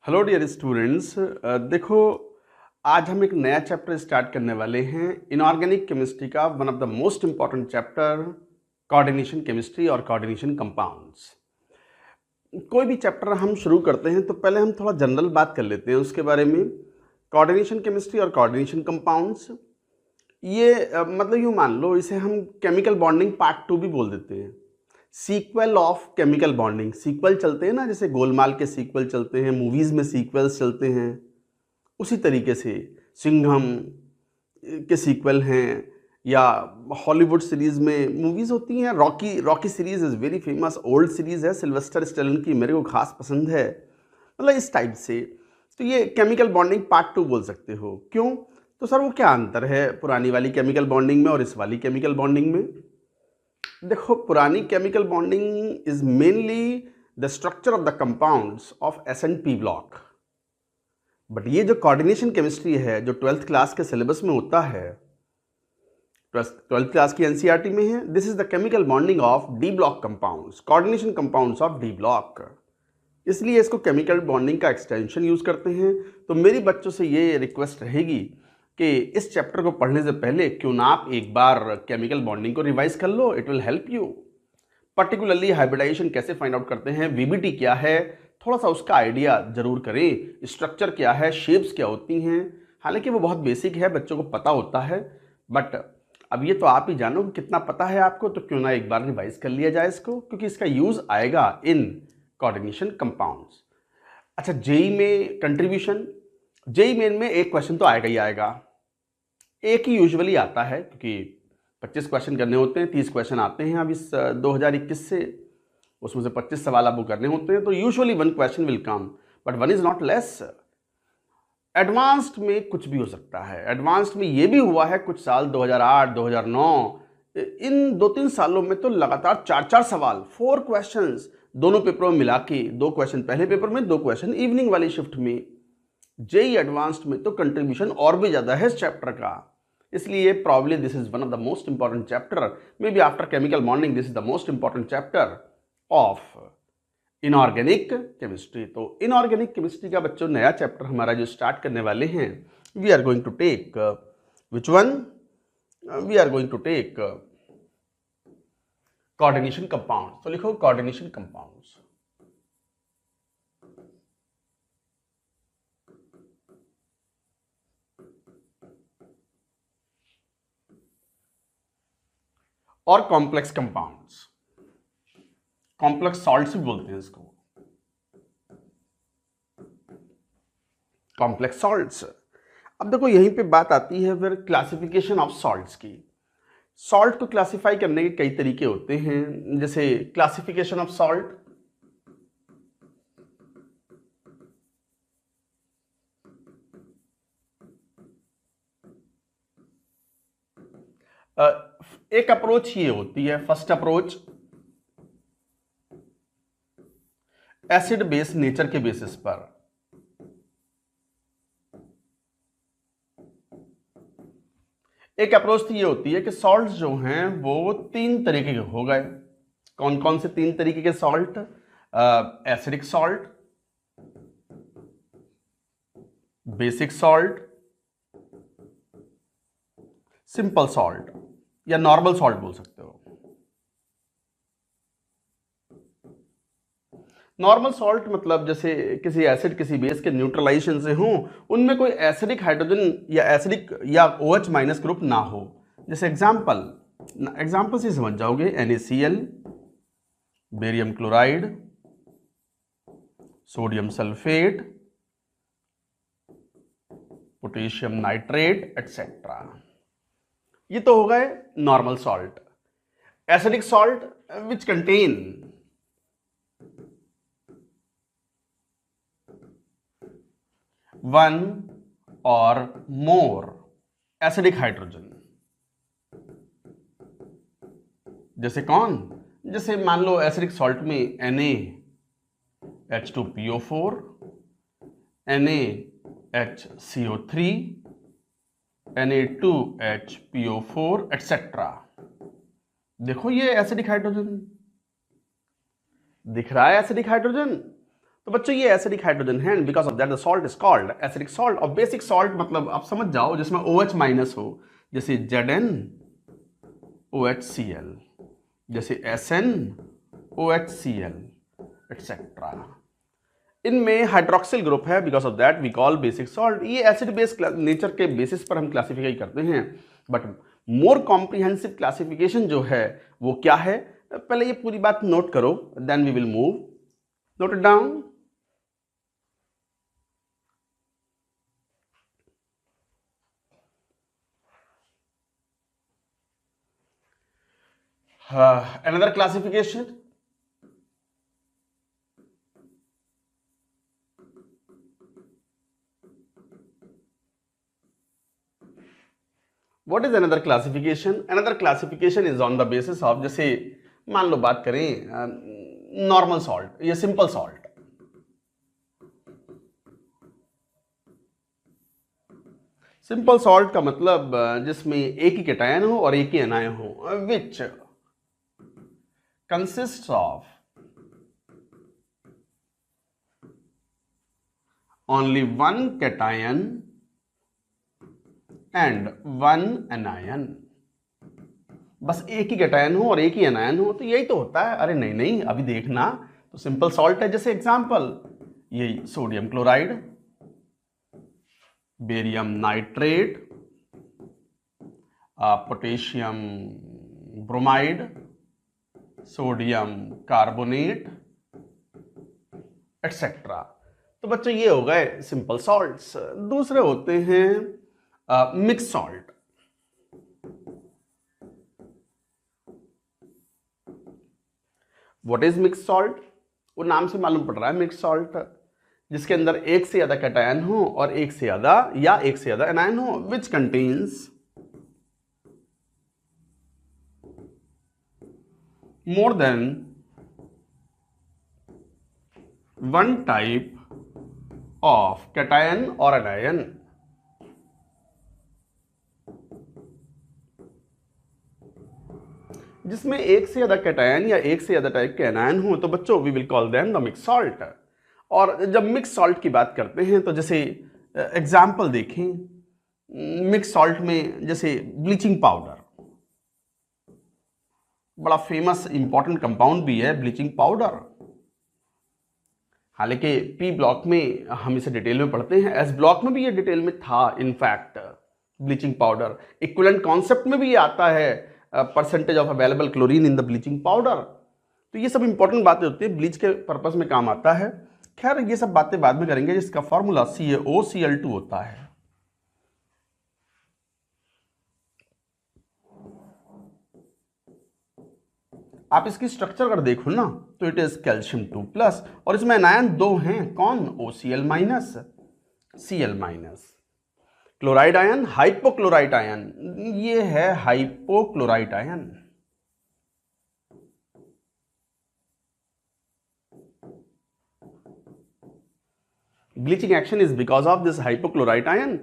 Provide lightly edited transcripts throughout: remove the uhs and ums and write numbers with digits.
Hello dear students. देखो, आज हम एक नया चैप्टर स्टार्ट करने वाले हैं इनऑर्गेनिक केमिस्ट्री का one of the most important chapter, coordination chemistry और कोऑर्डिनेशन कंपाउंड्स। कोई भी चैप्टर हम शुरू करते हैं तो पहले हम थोड़ा जनरल बात कर लेते हैं उसके बारे में। कोऑर्डिनेशन केमिस्ट्री और कोऑर्डिनेशन कंपाउंड्स, ये मतलब यूँ मान लो, इसे हम केमिकल बॉन्डिंग पार्ट 2 भी बोल देते हैं। Sequel of chemical bonding, sequel चलते हैं ना, जैसे गोलमाल के सीक्वल चलते हैं, मूवीज़ में सीक्वल्स चलते हैं, उसी तरीके से सिंघम के सीक्वल हैं, या हॉलीवुड सीरीज़ में मूवीज़ होती हैं। Rocky series is very famous, old series है, सिल्वेस्टर स्टेलोन की, मेरे को खास पसंद है। मतलब इस टाइप से तो ये केमिकल बॉन्डिंग पार्ट 2 बोल सकते हो। क्यों? तो सर वो क्या अंतर है पुरानी वाली केमिकल बॉन्डिंग में और इस वाली केमिकल बॉन्डिंग में? देखो, पुरानी chemical bonding is mainly the structure of the compounds of S&P block, but ये जो कोऑर्डिनेशन केमिस्ट्री है जो 12th क्लास के सिलेबस में होता है, 12th क्लास की एनसीईआरटी में है, this is the chemical bonding of D block compounds, coordination compounds of D block. इसलिए इसको केमिकल बॉन्डिंग का एक्सटेंशन यूज करते हैं। तो मेरी बच्चों से ये रिक्वेस्ट रहेगी कि इस चैप्टर को पढ़ने से पहले क्यों ना आप एक बार केमिकल बॉन्डिंग को रिवाइज कर लो, it will help you. Particularly hybridization कैसे फाइंड आउट करते हैं, वीबीटी क्या है, थोड़ा सा उसका आइडिया जरूर करें। स्ट्रक्चर क्या है, शेप्स क्या होती हैं, हालांकि वो बहुत बेसिक है, बच्चों को पता होता है, बट अब ये तो आप ही जानो कि कितना पता है आपको, तो क्यों ना एक बार रिवाइज कर लिया जाए इसको, क्योंकि इसका यूज आएगा इन कोऑर्डिनेशन कंपाउंड्स। अच्छा, जेई में कंट्रीब्यूशन, जेई मेन में एक क्वेश्चन तो आएगा ही आएगा, एक ही यूजुअली आता है, क्योंकि 25 क्वेश्चन करने होते हैं, 30 क्वेश्चन आते हैं अब इस 2021 से, उसमें से 25 सवाल आपको करने होते हैं, तो usually 1 question will come, but 1 is not less. Advanced में कुछ भी हो सकता है, एडवांस्ड में ये भी हुआ है कुछ साल 2008 2009, इन 2-3 सालों में तो लगातार 4-4 सवाल, 4 क्वेश्चंस दोनों पेपरों में मिला के, 2 क्वेश्चन पहले पेपर में, 2 क्वेश्चन इवनिंग वाली शिफ्ट में। जेई एडवांस्ड में तो कंट्रीब्यूशन और भी ज्यादा है इस चैप्टर का, इसलिए probably this is one of the most important chapter, maybe after chemical bonding this is the most important chapter of inorganic chemistry। तो inorganic chemistry का बच्चों नया चैप्टर हमारा जो स्टार्ट करने वाले हैं, we are going to take which one? We are going to take coordination compounds। तो लिखो coordination compounds। और कॉम्प्लेक्स कंपाउंड्स, कॉम्प्लेक्स सॉल्ट्स भी बोलते हैं इसको, कॉम्प्लेक्स सॉल्ट्स। अब देखो, यहीं पे बात आती है फिर क्लासिफिकेशन ऑफ सॉल्ट्स की। सॉल्ट को क्लासिफाई करने के कई तरीके होते हैं, जैसे क्लासिफिकेशन ऑफ सॉल्ट, एक अप्रोच ये होती है, first approach acid base nature के बेसिस पर। एक अप्रोच तो ये होती है कि सॉल्ट्स जो हैं वो 3 तरीके के हो गए। कौन कौन से 3 तरीके के salt? Acidic salt, basic salt, simple salt, या नॉर्मल सॉल्ट बोल सकते हो। नॉर्मल सॉल्ट मतलब जैसे किसी एसिड किसी बेस के न्यूट्रलाइजेशन से हो, उनमें कोई एसिडिक हाइड्रोजन या एसिडिक या OH माइनस ग्रुप ना हो। जैसे एग्जाम्पल से समझ जाओगे, NaCl, barium chloride, sodium sulphate, potassium nitrate etcetera. ये तो हो गए normal salt. Acidic salt which contain one और मोर एसिडिक हाइड्रोजन। जैसे कौन? जैसे मान लो एसिडिक सॉल्ट में NaH2PO4, NaHCO3, Na2HPO4 एटसेट्रा। देखो ये एसिडिक हाइड्रोजन दिख रहा है, एसिडिक हाइड्रोजन। तो बच्चों ये एसिडिक हाइड्रोजन है, and because of that the salt is called acidic salt. और बेसिक सॉल्ट मतलब आप समझ जाओ जिसमें OH माइनस हो, जैसे ZnOHCl, जैसे SnOHCl एक्सेट्रा। इनमें हाइड्रोक्सिल ग्रुप है, because of that we call basic salt. ये एसिड बेस नेचर के बेसिस पर हम क्लासिफाई करते हैं, बट मोर कॉम्प्रिहेंसिव क्लासिफिकेशन जो है वो क्या है, पहले ये पूरी बात नोट करो, then we will move. Note it down. Another classification. What is another classification? Another classification is on the basis of, जैसे मान लो बात करें नॉर्मल सॉल्ट या सिंपल सॉल्ट। सिंपल सॉल्ट का मतलब जिसमें एक ही कैटायन हो और एक ही एनायन हो, विच consists of only one cation and one anion। बस एक ही कैटायन हो और एक ही एनायन हो, तो यही तो होता है। अरे नहीं नहीं, अभी देखना, तो सिंपल सॉल्ट है, जैसे एग्जांपल यही sodium chloride, barium nitrate, potassium bromide, sodium carbonate etcetera. तो बच्चों ये हो गए सिंपल सॉल्ट्स। दूसरे होते हैं mix salt. What is mix salt? वो नाम से मालूम पड़ रहा है, मिक्स सॉल्ट जिसके अंदर एक से ज्यादा कैटायन हो और एक से ज्यादा या एक से ज्यादा एनायन हो, which contains more than one type of cation or anion। जिसमें एक से ज्यादा कैटायन या एक से ज्यादा टाइप के एनायन हो, तो बच्चों we will call them the mix salt. और जब मिक्स सॉल्ट की बात करते हैं तो जैसे एग्जाम्पल देखें मिक्स सॉल्ट में, जैसे ब्लीचिंग पाउडर, बड़ा फेमस इंपॉर्टेंट कंपाउंड भी है ब्लीचिंग पाउडर। हालांकि पी ब्लॉक में हम इसे डिटेल में पढ़ते हैं, एस ब्लॉक में भी ये डिटेल में था। In fact bleaching powder equivalent concept में भी ये आता है, percentage of available chlorine in the bleaching powder. तो ये सब इंपॉर्टेंट बातें होती है, ब्लीच के पर्पस में काम आता है। खैर ये सब बातें बाद में करेंगे। जिसका फॉर्मूला CaOCl2 होता है। आप इसकी स्ट्रक्चर अगर देखो ना, तो इट इज कैल्शियम 2+, और इसमें एनायन दो हैं, कौन? OCl-, Cl-। Chloride ion, hypochlorite ion, ये है hypochlorite ion. Bleaching action is because of this hypochlorite ion.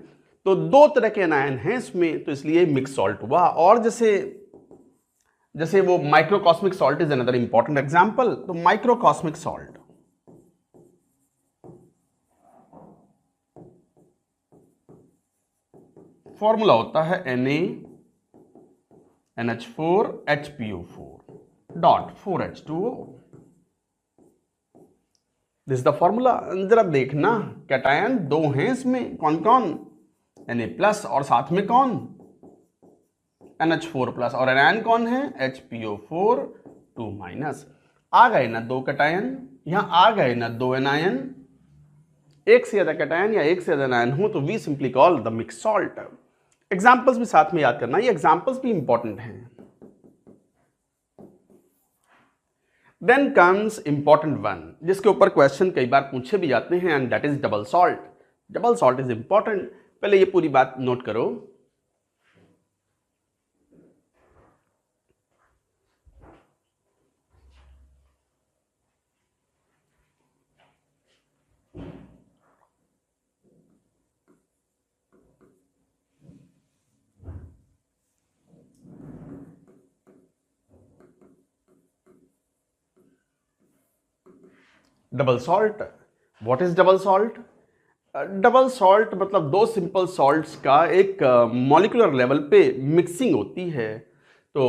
तो दो तरह के एनायन हैं इसमें, तो इसलिए मिक्स सॉल्ट हुआ। और जैसे वो microcosmic salt is another important example. तो माइक्रोकॉस्मिक सॉल्ट फॉर्मूला होता है NaNH4HPO4.4H2O। This is the formula. जरा देखना, कैटायन दो हैं इसमें, कौन कौन? Na+ और साथ में कौन? NH4+, और एनायन कौन है? HPO4 2-। आ गए ना दो कैटायन, यहां आ गए ना दो एनायन। एक से ज्यादा कैटायन या एक से ज्यादा एनायन हो तो we simply call the mix salt. Examples भी साथ में याद करना, ये एग्जांपल्स भी इंपॉर्टेंट हैं। देन कम्स इंपॉर्टेंट वन, जिसके ऊपर क्वेश्चन कई बार पूछे भी जाते हैं, and that is double salt. Double salt is important. पहले ये पूरी बात नोट करो। Double salt what is double salt? Double salt मतलब दो सिंपल सॉल्ट्स का एक मॉलिक्यूलर लेवल पे मिक्सिंग होती है। तो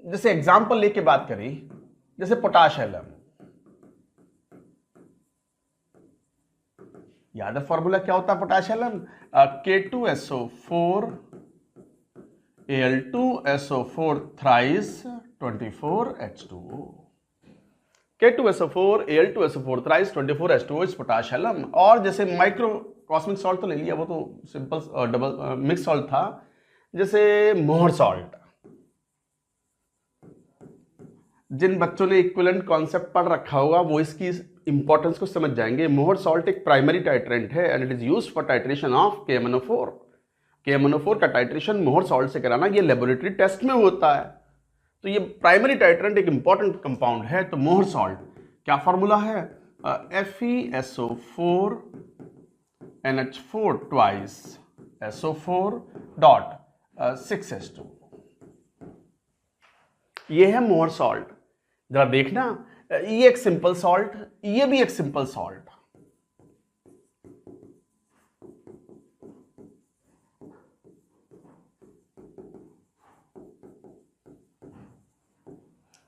जैसे एग्जांपल लेके बात करें, जैसे पोटाश एलम, याद है फॉर्मूला क्या होता है potash alum? K2SO4 Al2SO4 thrice 24H2O। K2SO4 Al2SO4 thrice 24H2O इस पोटाश एलम। और जैसे माइक्रो कॉस्मिक सॉल्ट तो ले लिया, वो तो सिंपल डबल मिक्स सॉल्ट था। जैसे मोहर सॉल्ट, जिन बच्चों ने इक्विवेलेंट कॉन्सेप्ट पढ़ रखा होगा वो इसकी इंपॉर्टेंस को समझ जाएंगे। मोहर सॉल्ट एक प्राइमरी टाइट्रेंट है and it is used for titration of KMnO4। KMnO4 का टाइट्रेशन मोहर सॉल्ट से कराना ये लेबोरेटरी टेस्ट में होता है। तो ये प्राइमरी टाइट्रेंट एक इंपॉर्टेंट कंपाउंड है। तो मोहर सॉल्ट क्या फॉर्मूला है? FeSO4 NH4 twice SO4 dot 6H2। ये है मोहर सॉल्ट। जरा देखना, ये एक सिंपल सॉल्ट, ये भी एक सिंपल सॉल्ट।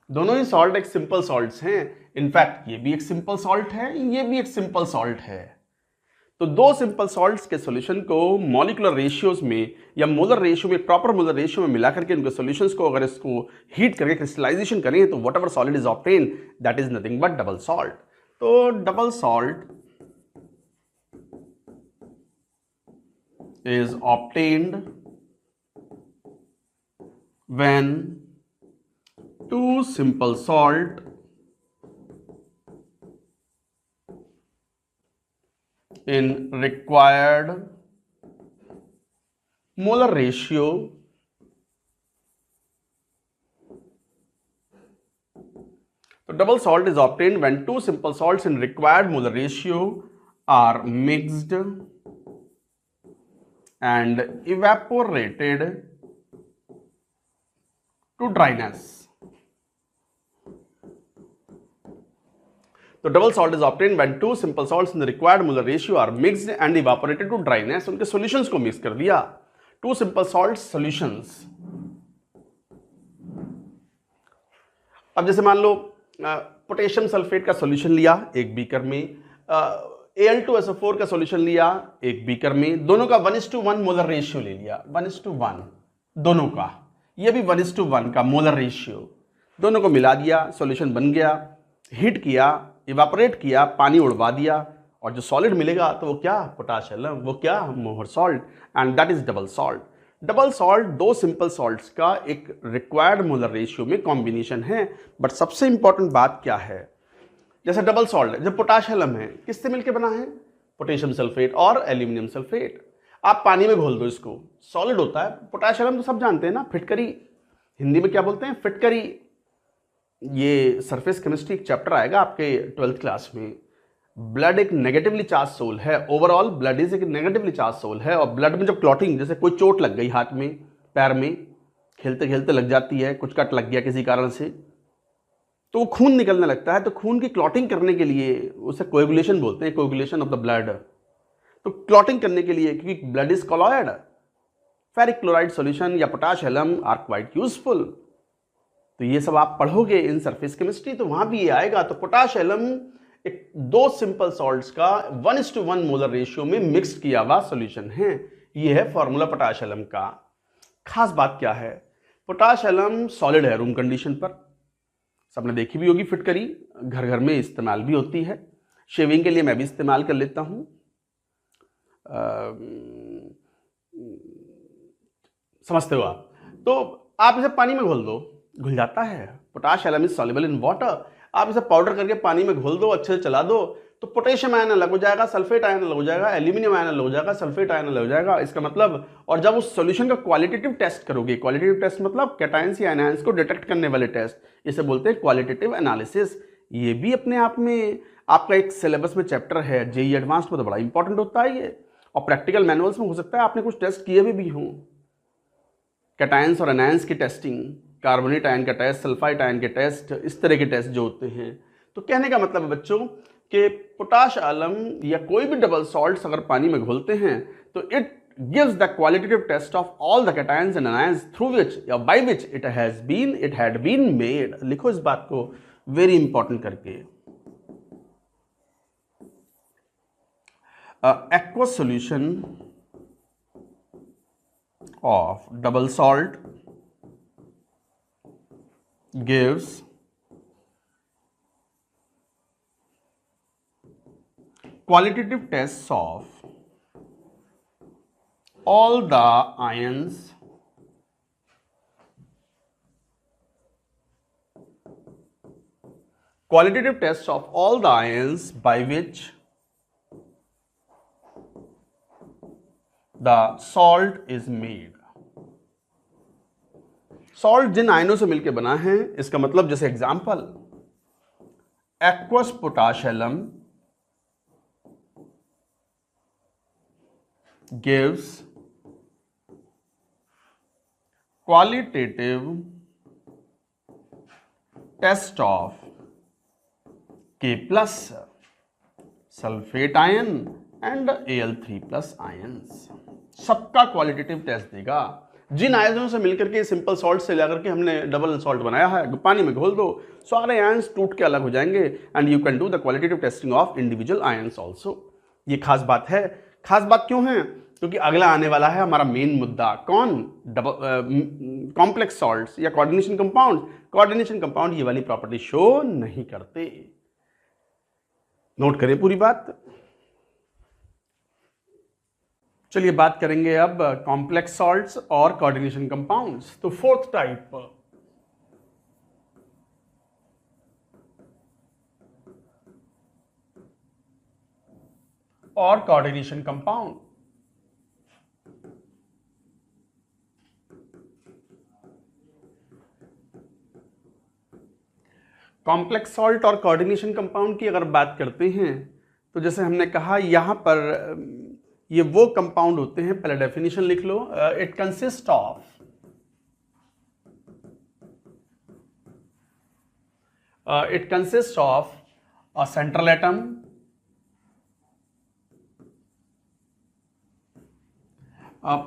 दोनों ही सॉल्ट एक सिंपल सॉल्ट्स हैं। इनफैक्ट ये भी एक सिंपल सॉल्ट है, ये भी एक सिंपल सॉल्ट है। तो दो सिंपल सॉल्ट्स के सॉल्यूशन को मॉलिक्यूलर रेशियोज में या मोलर रेशियो में, प्रॉपर मोलर रेशियो में मिला करके उनके सॉल्यूशंस को अगर इसको हीट करके क्रिस्टलाइजेशन करें तो whatever solid is obtain that is nothing but double salt. तो double salt is obtained when two simple salt in required molar ratio so double salt is obtained when two simple salts in required molar ratio are mixed and evaporated to dryness। तो double salt is obtained when two simple salts in the required molar ratio are mixed and evaporated to dryness. उनके solutions को mix कर दिया, two simple salt solutions. अब जैसे मान लो potassium sulphate का सॉल्यूशन लिया एक बीकर में, Al2SO4 का सॉल्यूशन लिया एक बीकर में, दोनों का 1:1 मोलर रेशियो ले लिया, 1:1 दोनों का, ये भी 1:1 का मोलर रेशियो, दोनों को मिला दिया, सॉल्यूशन बन गया, हीट किया, इवापोरेट किया, पानी उड़वा दिया और जो सॉलिड मिलेगा तो वो क्या? पोटाश एलम, वो क्या? मोहर salt. And that is double salt. Double salt दो सिंपल सॉल्ट्स का एक रिक्वायर्ड मोलर रेशियो में कॉम्बिनेशन है। बट सबसे इंपॉर्टेंट बात क्या है, जैसे डबल सॉल्ट जब पोटाश एलम है किससे मिलकर बना है? पोटेशियम सल्फेट और एल्यूमिनियम सल्फेट। आप पानी में घोल दो इसको, सॉलिड होता है। पोटाश एलम तो सब जानते हैं ना, फिटकरी, हिंदी में क्या बोलते हैं? फिटकरी। ये सरफेस केमिस्ट्री एक चैप्टर आएगा आपके 12th क्लास में। ब्लड एक नेगेटिवली चार्ज सोल है, ओवरऑल ब्लड इज एक नेगेटिवली चार्ज सोल है। और ब्लड में जब क्लॉटिंग, जैसे कोई चोट लग गई हाथ में, पैर में, खेलते खेलते लग जाती है, कुछ कट लग गया किसी कारण से, तो खून निकलने लगता है। तो खून की क्लॉटिंग करने के लिए, उसे कोएगुलेशन बोलते हैं, कोएगुलेशन ऑफ द ब्लड। तो क्लॉटिंग करने के लिए, क्योंकि blood is colloid, ferric chloride solution या potash alum are quite useful. तो ये सब आप पढ़ोगे इन सरफेस केमिस्ट्री, तो वहां भी ये आएगा। तो पोटाश एलम एक दो सिंपल सॉल्ट्स का 1:1 मोलर रेशियो में मिक्स किया हुआ सॉल्यूशन है। ये है फॉर्मूला पोटाश एलम का। खास बात क्या है, पोटाश एलम सॉलिड है रूम कंडीशन पर, सबने देखी भी होगी फिटकरी, घर घर में इस्तेमाल भी होती है। शेविंग के लिए मैं भी इस्तेमाल कर लेता हूँ। समझते हो आप? तो आप इसे पानी में घोल दो, घुल जाता है। Potash alum is soluble in water. आप इसे पाउडर करके पानी में घोल दो, अच्छे से चला दो, तो पोटेशियम आयन अलग हो जाएगा, सल्फेट आयन अलग हो जाएगा, एल्यूमिनियम आयन अलग हो जाएगा, सल्फेट आयन अलग हो जाएगा। इसका मतलब, और जब उस सॉल्यूशन का क्वालिटेटिव टेस्ट करोगे, क्वालिटेटिव टेस्ट मतलब कैटायंस या एनायंस को डिटेक्ट करने वाले टेस्ट, इसे बोलते हैं क्वालिटेटिव एनालिसिस। ये भी अपने आप में आपका एक सिलेबस में चैप्टर है, जेईई एडवांस्ड में तो बड़ा इंपॉर्टेंट होता है ये। और प्रैक्टिकल मैनुअल्स में हो सकता है आपने कुछ टेस्ट किए भी हों, कैटायंस और एनायंस की टेस्टिंग, कार्बोनेट आयन का टेस्ट, सल्फाइड आयन के टेस्ट, इस तरह के टेस्ट जो होते हैं। तो कहने का मतलब है बच्चों, कि पोटाश आलम या कोई भी डबल सॉल्ट्स अगर पानी में घोलते हैं तो it gives the qualitative test of all the cations and anions through which या by which it had been made. लिखो इस बात को very important करके. Aqueous solution of double salt gives qualitative tests of all the ions qualitative tests of all the ions by which the salt is made. Salt जिन आयनों से मिलकर बना है, इसका मतलब जैसे example aqueous potassium gives qualitative test of K plus sulfate ion and Al3 plus ions. सबका क्वालिटेटिव टेस्ट देगा. जिन आयनों से मिलकर के सिंपल सॉल्ट से लेकर के हमने डबल सॉल्ट बनाया है, पानी में घोल दो, सारे आयंस टूट के अलग हो जाएंगे and you can do the qualitative testing of individual ions also. ये खास बात है. खास बात क्यों है? क्योंकि अगला आने वाला है हमारा मेन मुद्दा. कौन? कॉम्प्लेक्स सॉल्ट्स या कोऑर्डिनेशन कंपाउंड. कोऑर्डिनेशन कंपाउंड ये वाली प्रॉपर्टी शो नहीं करते. नोट करें पूरी बात. चलिए बात करेंगे अब कॉम्प्लेक्स सॉल्ट्स और कोऑर्डिनेशन कंपाउंड्स. तो फोर्थ टाइप और कोऑर्डिनेशन कंपाउंड. कॉम्प्लेक्स सॉल्ट और कोऑर्डिनेशन कंपाउंड की अगर बात करते हैं तो जैसे हमने कहा यहां पर ये वो कंपाउंड होते हैं, पहले डेफिनेशन लिख लो. It consist of a central atom,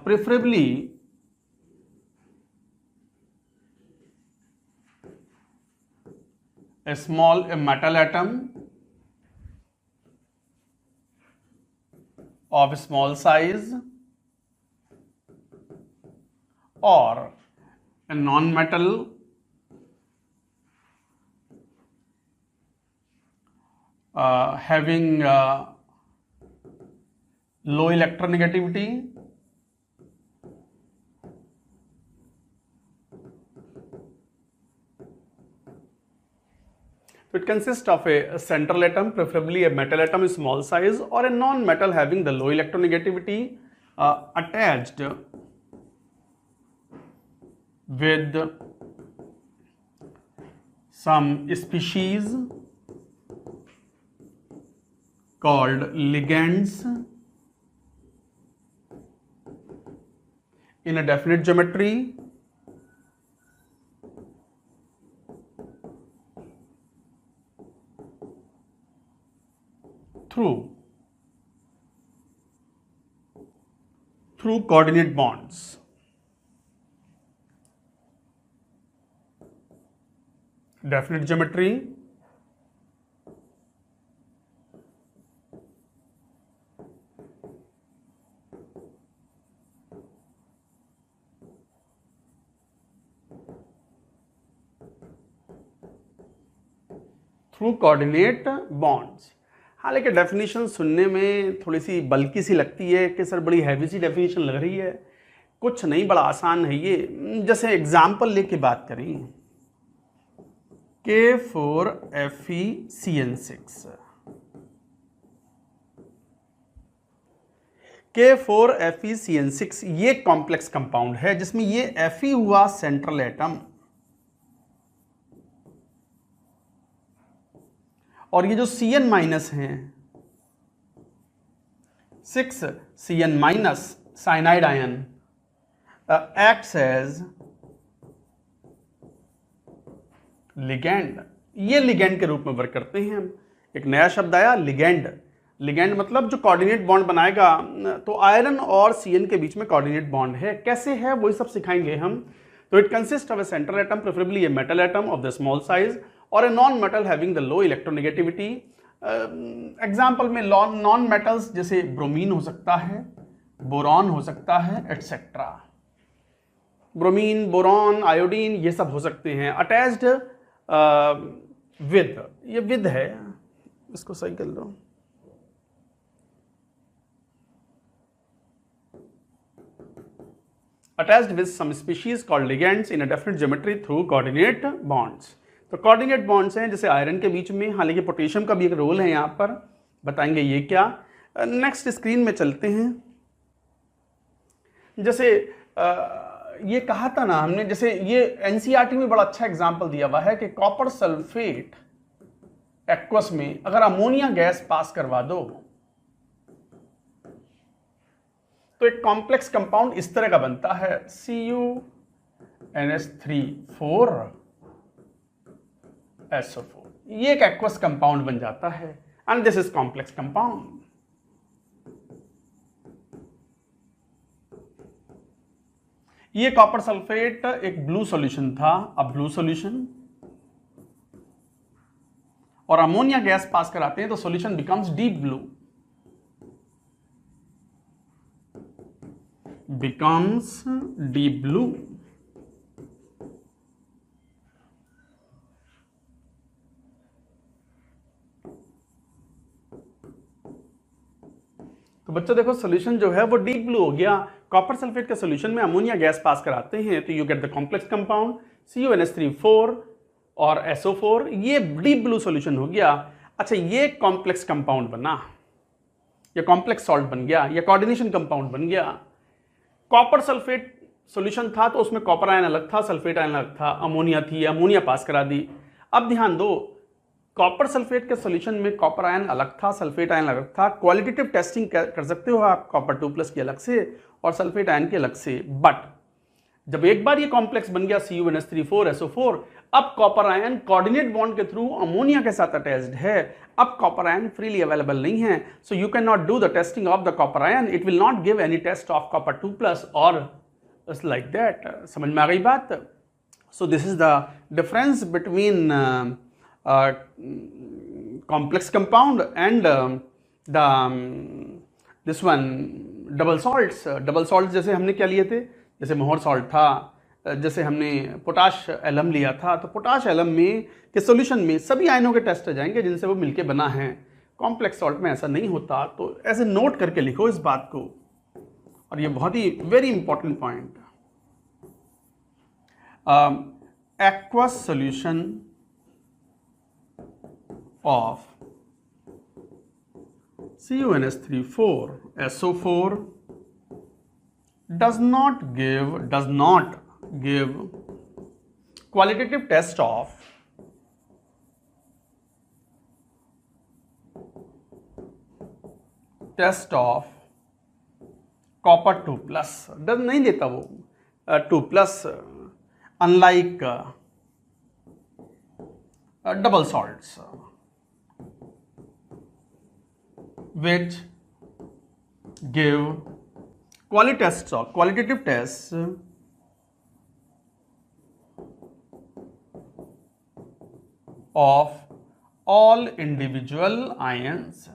preferably a small metal atom of small size or a non-metal having low electronegativity So it consists of a central atom, preferably a metal atom small size, or a non-metal having the low electronegativity attached with some species called ligands in a definite geometry through coordinate bonds. Definite geometry through coordinate bonds. हालांकि definition सुनने में थोड़ी सी बल्की सी लगती है कि sir बड़ी heavy सी definition लग रही है. कुछ नहीं, बड़ा आसान है ये. जैसे एग्जाम्पल लेके बात करें, K4FeCN6. K4FeCN6 ये कॉम्प्लेक्स कंपाउंड है जिसमें ये Fe हुआ सेंट्रल एटम और ये जो Cn माइनस हैं 6 Cn minus cyanide ion acts as ligand. ये लिगैंड के रूप में वर्क करते हैं. एक नया शब्द आया लिगेंड। लिगेंड मतलब जो कोऑर्डिनेट बॉन्ड बनाएगा। तो आयरन और CN के बीच में कोऑर्डिनेट बॉन्ड है, कैसे है वही सब सिखाएंगे हम। तो it consist of a central atom, preferably a metal atom of the small size, और a non metal having the low electronegativity. Example में नॉन मेटल्स जैसे ब्रोमीन हो सकता है, बोरॉन हो सकता है, एटसेट्रा। ब्रोमीन, बोरॉन, आयोडीन ये सब हो सकते हैं। अटैच्ड विद, ये विद है, इसको सही कर लो। Attached with some species called ligands in a definite geometry through coordinate bonds. तो कोऑर्डिनेट बॉन्ड्स हैं जैसे आयरन के बीच में, हालांकि पोटेशियम का भी एक रोल है यहाँ पर, बताएंगे ये क्या। नेक्स्ट स्क्रीन में चलते हैं। जैसे ये कहा था ना हमने, जैसे ये एनसीईआरटी में बड़ा अच्छा एग्जांपल दिया हुआ है कि कॉपर सल्फेट एक्वस में अगर अमोनिया गैस पास करवा दो तो एक कॉम्प्लेक्स कंपाउंड इस तरह का बनता है, CuNH3,4SO4। ये एक एक्वस कंपाउंड बन जाता है and this is complex compound. ये कॉपर सल्फेट एक ब्लू सॉल्यूशन था, अब ब्लू सॉल्यूशन, और अमोनिया गैस पास कराते हैं तो solution becomes deep blue, becomes deep blue. तो बच्चों देखो सॉल्यूशन जो है वो डीप ब्लू हो गया। कॉपर सल्फेट के सॉल्यूशन में अमोनिया गैस पास कराते हैं तो you get the complex compound CuNH3,4 और SO4, ये डीप ब्लू सॉल्यूशन हो गया। अच्छा, ये कॉम्प्लेक्स कंपाउंड बना, ये कॉम्प्लेक्स सॉल्ट बन गया, ये कोऑर्डिनेशन कंपाउंड बन गया। कॉपर सल्फेट सॉल्यूशन था तो उसमें कॉपर आयन अलग था, सल्फेट आयन अलग था, अमोनिया थी, अमोनिया पास करा दी। अब ध्यान दो, कॉपर सल्फेट के सॉल्यूशन में कॉपर आयन अलग था, सल्फेट आयन अलग था। क्वालिटेटिव टेस्टिंग कर सकते हो आप कॉपर 2+ की अलग से और सल्फेट आयन के अलग से, बट जब एक बार ये कॉम्प्लेक्स बन गया CuNH3,4SO4, अब कॉपर आयन कोऑर्डिनेट बॉन्ड के थ्रू अमोनिया के साथ अटैच्ड है। अब कॉपर आयन फ्रीली अवेलेबल नहीं है, so you can not do the testing of the copper ion, it will not give any test of copper 2+ और like that. समझ में आ गई बात? So this is the difference between complex compound and the this one double salts. Double salt जैसे हमने क्या लिए थे, जैसे मोहर सॉल्ट था, जैसे हमने पोटाश एलम लिया था, तो पोटाश एलम में के सॉल्यूशन में सभी आयनों के टेस्ट आ जाएंगे जिनसे वो मिलके बना है। कॉम्प्लेक्स सॉल्ट में ऐसा नहीं होता, तो ऐसे नोट करके लिखो इस बात को, और ये बहुत ही very important point. Aqueous solution of CuNH3,4SO4 does not give qualitative test of copper 2+, does नहीं देता वो 2+, unlike double salts which give qualitative tests of all individual ions।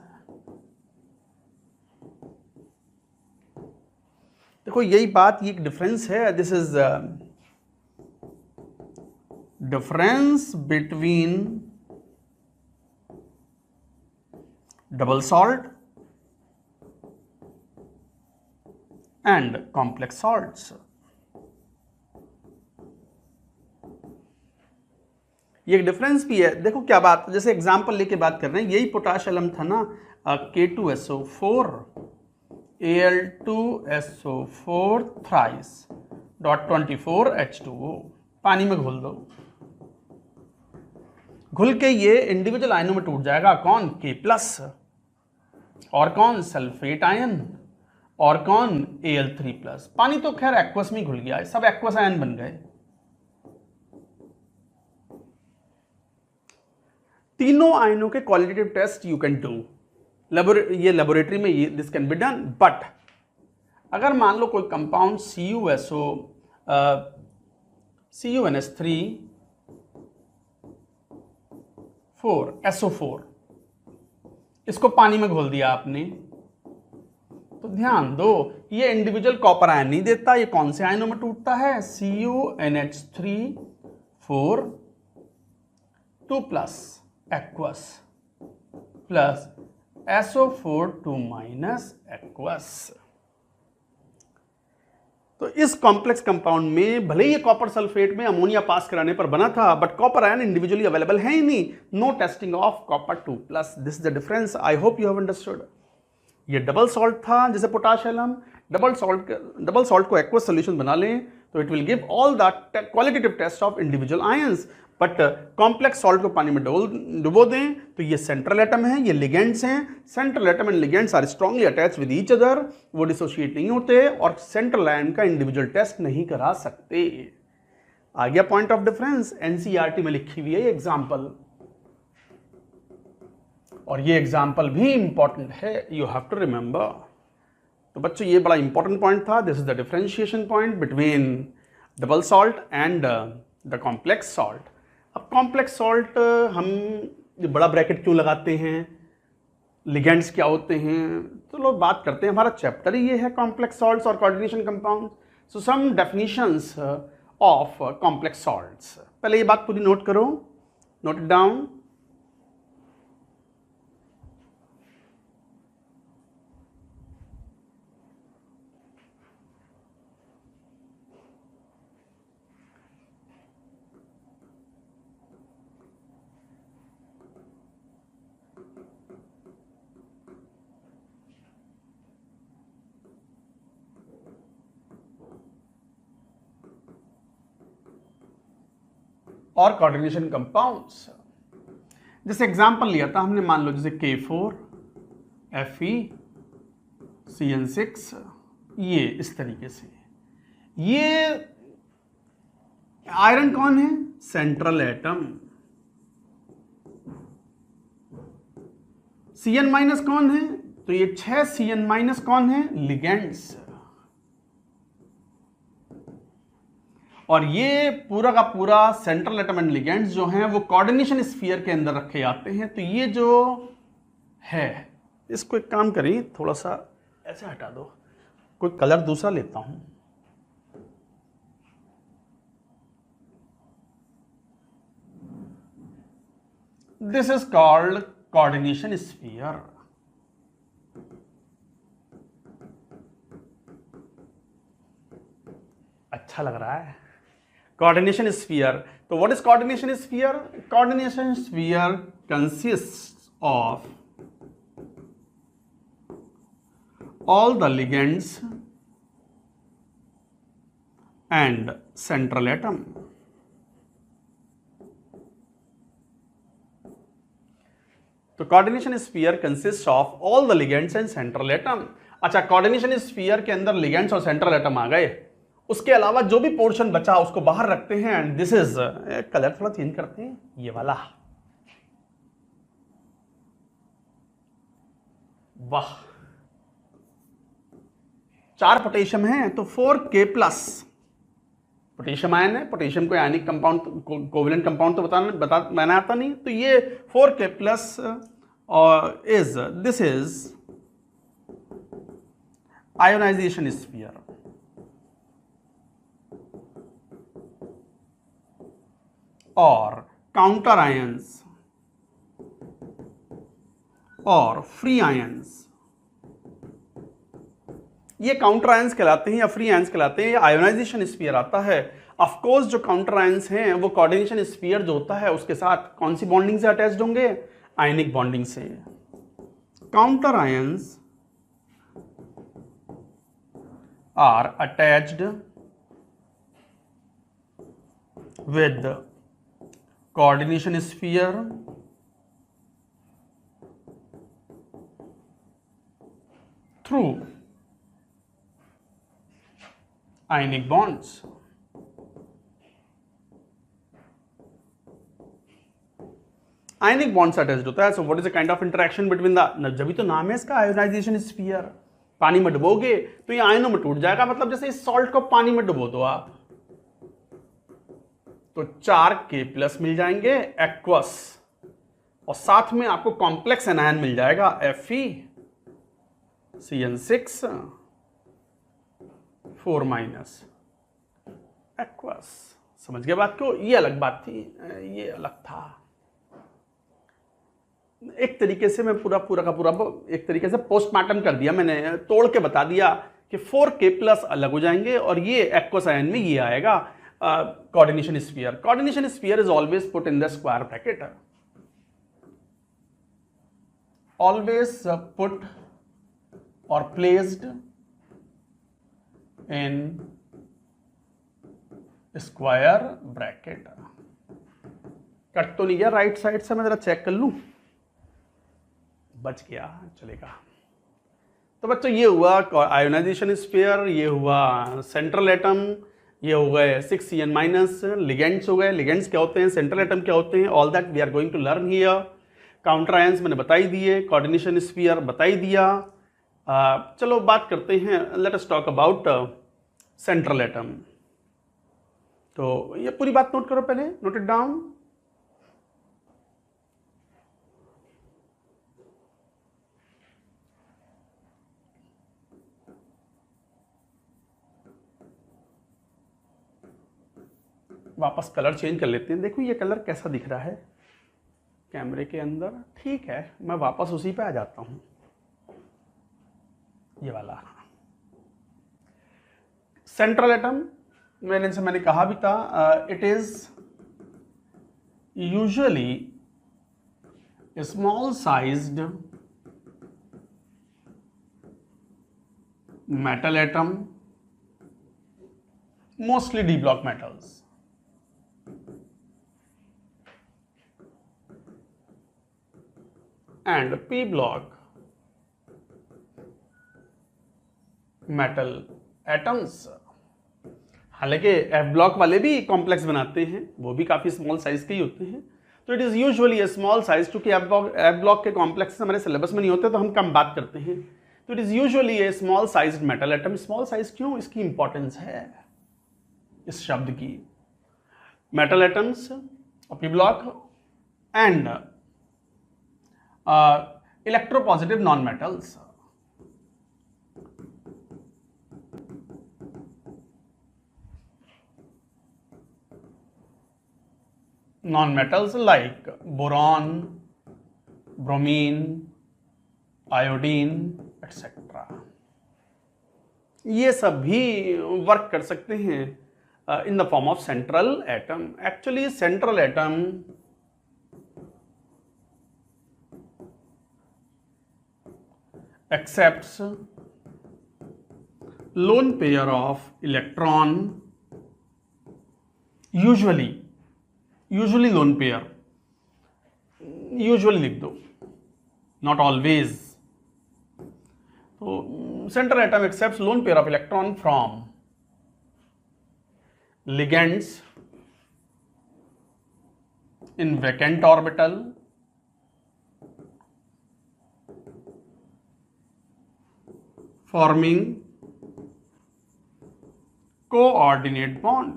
देखो यही बात, ये एक डिफरेंस है। This is difference between double salt and complex salts. ये एक डिफरेंस भी है। देखो क्या बात, जैसे एग्जांपल लेके बात कर रहे हैं, यही पोटाश एलम था ना, K2SO4 Al2SO4 थ्राइस .24H2O, पानी में घोल दो, घुल के ये इंडिविजुअल आयनों में टूट जाएगा। कौन? K+, और कौन? सल्फेट आयन, और कौन? Al3+। पानी तो खैर एक्वस में घुल गया, सब एक्वस आयन बन गए। तीनों आयनों के qualitative test you can do, ये लेबोरेटरी में ये this can be done. But अगर मान लो कोई कंपाउंड CuNH3 4SO4 इसको पानी में घोल दिया आपने, तो ध्यान दो ये इंडिविजुअल कॉपर आयन नहीं देता, ये कौन से आयनों में टूटता है, CuNH3 4 2 plus aqueous plus SO4 2 minus aqueous. तो इस कॉम्प्लेक्स कंपाउंड में भले ही कॉपर सल्फेट में अमोनिया पास कराने पर बना था, but copper ion individually available है ही नहीं, no testing of copper 2 plus, this is the difference. I hope you have understood. ये डबल सॉल्ट था, जैसे पोटाश एलम, डबल सॉल्ट को एक्वस सोल्यूशन बना लें तो it will give all the qualitative test of individual ions. But complex salt को पानी में डुबो दें तो ये सेंट्रल एटम है, ये लिगेंड्स हैं, central atom and ligands are strongly attach with each other, वो डिसोशिएट नहीं होते और सेंट्रल आयन का इंडिविजुअल टेस्ट नहीं करा सकते। आ गया पॉइंट ऑफ डिफरेंस, एनसीईआरटी में लिखी हुई है ये एग्जाम्पल, और ये एग्जाम्पल भी इंपॉर्टेंट है, यू हैव टू रिमेंबर। तो बच्चों ये बड़ा इंपॉर्टेंट पॉइंट था, this is the differentiation point between double salt and the complex salt. अब कॉम्प्लेक्स सॉल्ट हम ये बड़ा ब्रैकेट क्यों लगाते हैं, लिगेंड्स क्या होते हैं, तो लोग बात करते हैं, हमारा चैप्टर ही ये है कॉम्प्लेक्स सॉल्ट्स और coordination compound. So some definitions of complex salts, पहले ये बात पूरी नोट करो, नोट इट डाउन। और कोऑर्डिनेशन कंपाउंड्स, जैसे एग्जांपल लिया था हमने, मान लो जैसे K4 FeCN6, ये इस तरीके से, ये आयरन कौन है, सेंट्रल एटम, Cn माइनस कौन है, तो ये 6 Cn माइनस कौन है, लिगेंड्स, और ये पूरा का पूरा सेंट्रल एटम एंड लिगेंड्स जो हैं वो कोऑर्डिनेशन स्फीयर के अंदर रखे जाते हैं। तो ये जो है, इसको एक काम करिए, थोड़ा सा ऐसे हटा दो, कोई कलर दूसरा लेता हूं, this is called coordination sphere. अच्छा लग रहा है, कोऑर्डिनेशन स्फीयर। तो what is coordination sphere, coordination sphere consists of all the ligands and central atom। तो coordination sphere consist of all the ligands and central atom. अच्छा, coordination sphere के अंदर ligands और सेंट्रल एटम आ गए, उसके अलावा जो भी पोर्शन बचा उसको बाहर रखते हैं, एंड दिस इज, कलर थोड़ा चेंज करते हैं, ये वाला, वाह, 4 पोटेशियम है तो 4K प्लस पोटेशियम आयन है, पोटेशियम को आयनिक कंपाउंड, कोवेलेंट कंपाउंड तो बनाना आता नहीं, तो ये 4K प्लस और is, this is ionization sphere. और काउंटर आयंस और फ्री आयंस, ये काउंटर आयंस कहलाते हैं या फ्री आयंस कहलाते हैं, या आयोनाइजेशन स्फीयर आता है। ऑफ कोर्स जो काउंटर आयंस हैं वो कोऑर्डिनेशन स्फीयर जो होता है उसके साथ कौन सी बॉन्डिंग से अटैच्ड होंगे, आयनिक बॉन्डिंग से। Counter ions are attached with coordination sphere through ionic bonds। Ionic bond से अटैच्ड होता है। So what is the kind of interaction between the, जब भी तो नाम है इसका आयोनाइजेशन स्फीयर। पानी में डुबोगे तो ये आयनों में टूट जाएगा, मतलब जैसे इस सॉल्ट को पानी में डुबो दो आप तो 4K+ मिल जाएंगे एक्वस, और साथ में आपको कॉम्प्लेक्स एनायन मिल जाएगा FeCN6 4- एक्वस। समझ गए बात को? ये अलग बात थी, ये अलग था। एक तरीके से मैं पूरा का पूरा एक तरीके से पोस्टमार्टम कर दिया, मैंने तोड़ के बता दिया कि 4K+ अलग हो जाएंगे और ये एक्वस आयन में ये आएगा coordination sphere. Coordination sphere is always put in the square bracket, always put और placed in square bracket. Cut तो नहीं गया राइट साइड से? मैं जरा चेक कर लूं, बच गया, चलेगा। तो बच्चों ये हुआ आयोनाइजेशन स्फीयर, ये हुआ सेंट्रल एटम, ये हो गए 6Cn-। लिगेंड्स हो गए। लिगेंड्स क्या होते हैं, सेंट्रल एटम क्या होते हैं, all that we are going to learn here. Counter ions मैंने बता ही दिए, कोऑर्डिनेशन स्फीयर बता ही दिया। चलो बात करते हैं, let us talk about central atom. तो ये पूरी बात नोट करो, पहले नोट इट डाउन। वापस कलर चेंज कर लेते हैं। देखो ये कलर कैसा दिख रहा है कैमरे के अंदर, ठीक है, मैं वापस उसी पे आ जाता हूं, ये वाला सेंट्रल एटम। मैंने कहा भी था, it is usually small sized metal atom, mostly D block metals. and p block metal atoms। हालांकि f ब्लॉक वाले भी कॉम्प्लेक्स बनाते हैं, वो भी काफी स्मॉल साइज के ही होते हैं। तो it is usually A small size, क्योंकि f ब्लॉक के कॉम्प्लेक्स हमारे सिलेबस में नहीं होते तो हम कम बात करते हैं। तो it is usually A small sized metal atom. Small size क्यों, इसकी इंपॉर्टेंस है इस शब्द की। Metal atoms, p block and electropositive non-metals। Non-metals like boron, bromine, iodine, etc. ये सब भी वर्क कर सकते हैं in the form of central atom. Actually central atom accepts lone pair of electron, usually lone pair, usually लिख दो, not always। तो central atom accepts lone pair of electron from ligands in vacant orbital forming coordinate bond।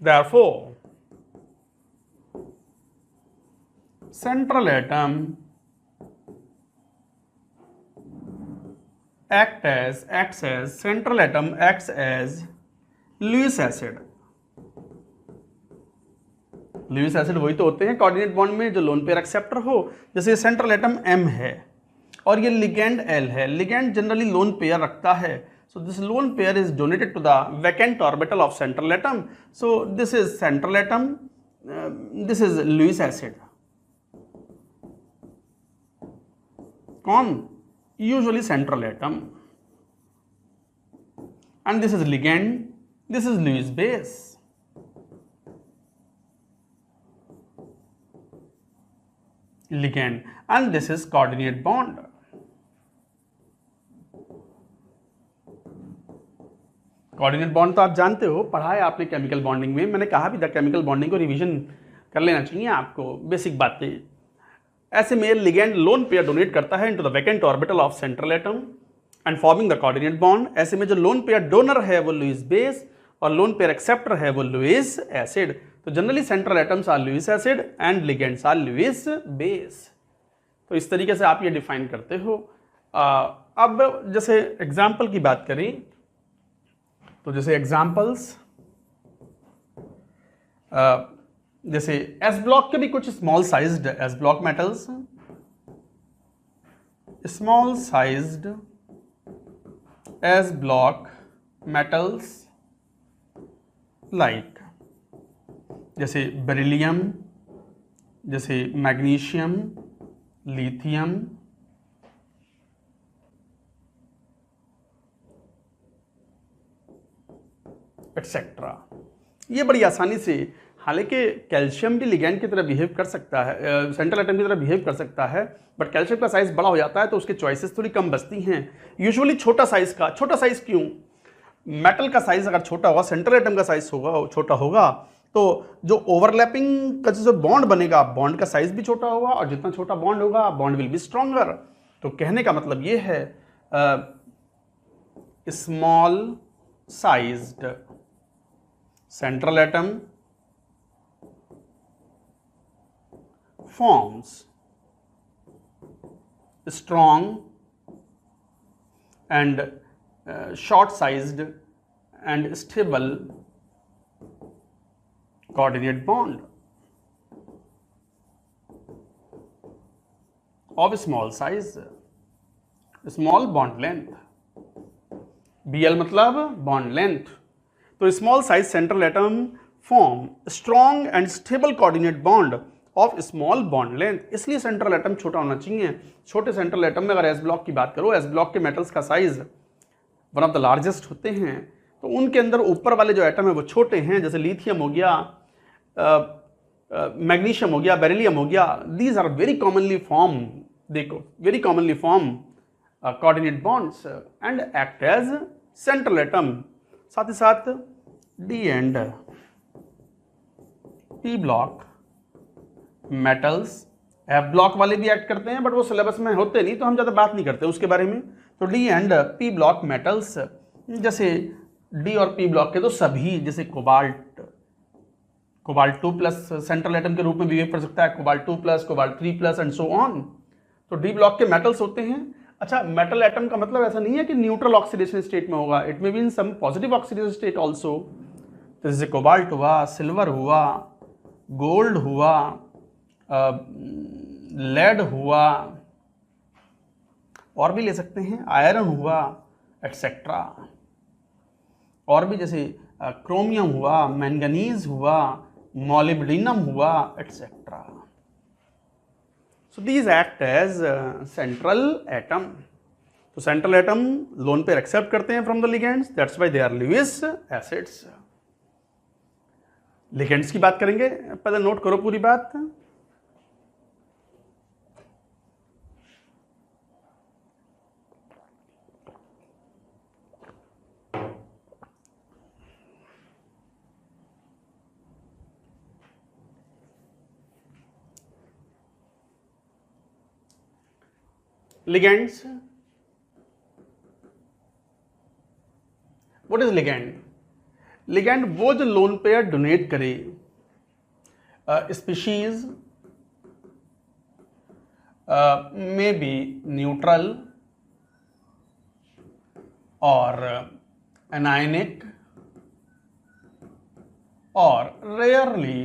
Therefore, central atom acts as Lewis acid। Lewis acid वही तो होते हैं coordinate bond में जो lone pair acceptor हो। जैसे central atom M है और ये लिगेंड L है। लिगेंड जनरली लोन पेयर रखता है, so this lone pair is donated to the vacant orbital of central atom. So this is central atom, this is Lewis acid. कौन? Usually central atom. And this is ligand, this is Lewis base. Ligand, and this is coordinate bond। Coordinate bond तो आप जानते हो, पढ़ा है आपने chemical bonding में, मैंने कहा भी था केमिकल बॉन्डिंग को रिवीजन कर लेना चाहिए आपको, बेसिक बातें। ऐसे में लिगेंड लोन पेयर डोनेट करता है into the vacant orbital of central atom and forming the coordinate bond. ऐसे में जो लोन पेयर डोनर है वो लुईस बेस और लोन पेयर एक्सेप्टर है वो लुईस एसिड। तो generally central atoms are Lewis acid and ligands are Lewis base. तो इस तरीके से आप ये डिफाइन करते हो। अब जैसे एग्जाम्पल की बात करें तो जैसे एग्जाम्पल्स जैसे एस ब्लॉक के भी कुछ small sized S block metals, small sized S block metals like जैसे बेरिलियम, जैसे मैग्नीशियम, लिथियम, एक्सेट्रा। ये बड़ी आसानी से, हालांकि कैल्शियम भी लिगैंड की तरह बिहेव कर सकता है, सेंट्रल एटम की तरह बिहेव कर सकता है, बट कैल्शियम का साइज बड़ा हो जाता है तो उसके चॉइसेस थोड़ी कम बचती हैं। यूजुअली छोटा साइज का, छोटा साइज क्यों? मेटल का साइज अगर छोटा होगा, सेंट्रल एटम का साइज होगा छोटा होगा, तो जो ओवरलैपिंग का जो बॉन्ड बनेगा, बॉन्ड का साइज भी छोटा होगा और जितना छोटा बॉन्ड होगा बॉन्ड विल बी स्ट्रॉन्गर। तो कहने का मतलब ये है small sized central atom forms strong and short sized and stable coordinate bond of small size, small bond length, BL मतलब bond length। तो small size central atom form strong and stable coordinate bond of small bond length, इसलिए central atom छोटा होना चाहिए। छोटे central atom में अगर S block की बात करो, एस ब्लॉक के मेटल्स का size one of the largest होते हैं, तो उनके अंदर ऊपर वाले जो एटम है वो छोटे हैं, जैसे लिथियम हो गया, मैग्नीशियम हो गया, बेरिलियम हो गया। These are very commonly form, देखो very commonly form coordinate bonds and act as central atom. साथ ही साथ D and P block metals, F block वाले भी एक्ट करते हैं बट वो सिलेबस में होते नहीं तो हम ज़्यादा बात नहीं करते उसके बारे में। तो D and P block metals, जैसे डी और पी ब्लॉक के तो सभी, जैसे कोबाल्ट, कोबाल्ट 2+ सेंट्रल एटम के रूप में बिहेव कर सकता है, cobalt 2+, cobalt 3+ and so on. तो डी ब्लॉक के मेटल्स होते हैं। अच्छा, मेटल एटम का मतलब ऐसा नहीं है कि न्यूट्रल ऑक्सीडेशन स्टेट में होगा, it may be in some positive oxidation state also. तो जैसे कोबाल्ट हुआ, सिल्वर हुआ, गोल्ड हुआ, लेड हुआ, और भी ले सकते हैं, आयरन हुआ, एक्सेट्रा। और भी जैसे क्रोमियम हुआ, मैंगनीज हुआ, मॉलिब्डिनम हुआ, etcetera. So these act as central atom. तो central atom lone pair accept करते हैं from the ligands, that's why they are Lewis acids. Ligands की बात करेंगे, पहले नोट करो पूरी बात। Ligands, what is ligand? Ligand वो जो लोन पेयर डोनेट करे, स्पीशीज मे बी न्यूट्रल और एनायनिक और रेयरली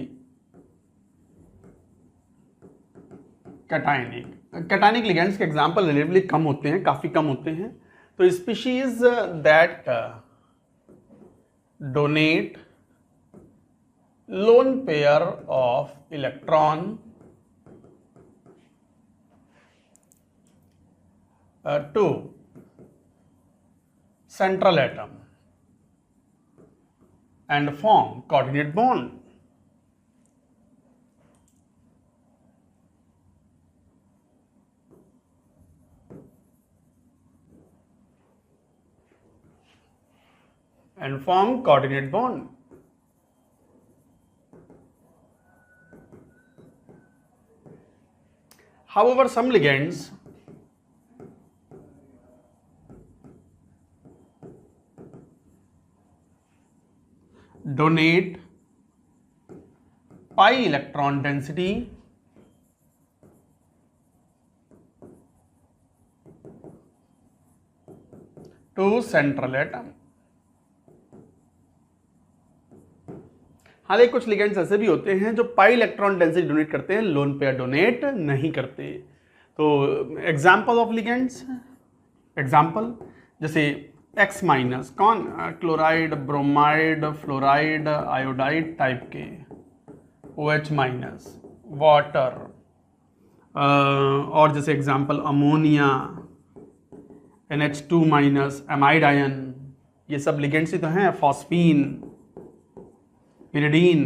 कैटायनिक। कैटायनिक लिगेंड्स के एग्जाम्पल रिलेटिवली कम होते हैं, काफी कम होते हैं। तो species that donate lone pair of electron to central atom and form coordinate bond. and form coordinate bond. However, some ligands donate pi electron density to central atom. हालांकि कुछ लिगेंड्स ऐसे भी होते हैं जो पाई इलेक्ट्रॉन डेंसिटी डोनेट करते हैं, lone pair donate नहीं करते। तो एग्जाम्पल ऑफ लिगेंड्स, एग्जाम्पल जैसे X माइनस, कौन? Chloride, bromide, fluoride, iodide type के, OH माइनस, वाटर, और जैसे example ammonia, NH2 minus, amide ion, ये सब लिगेंड्स ही तो हैं। फॉस्फीन, पिरिडीन,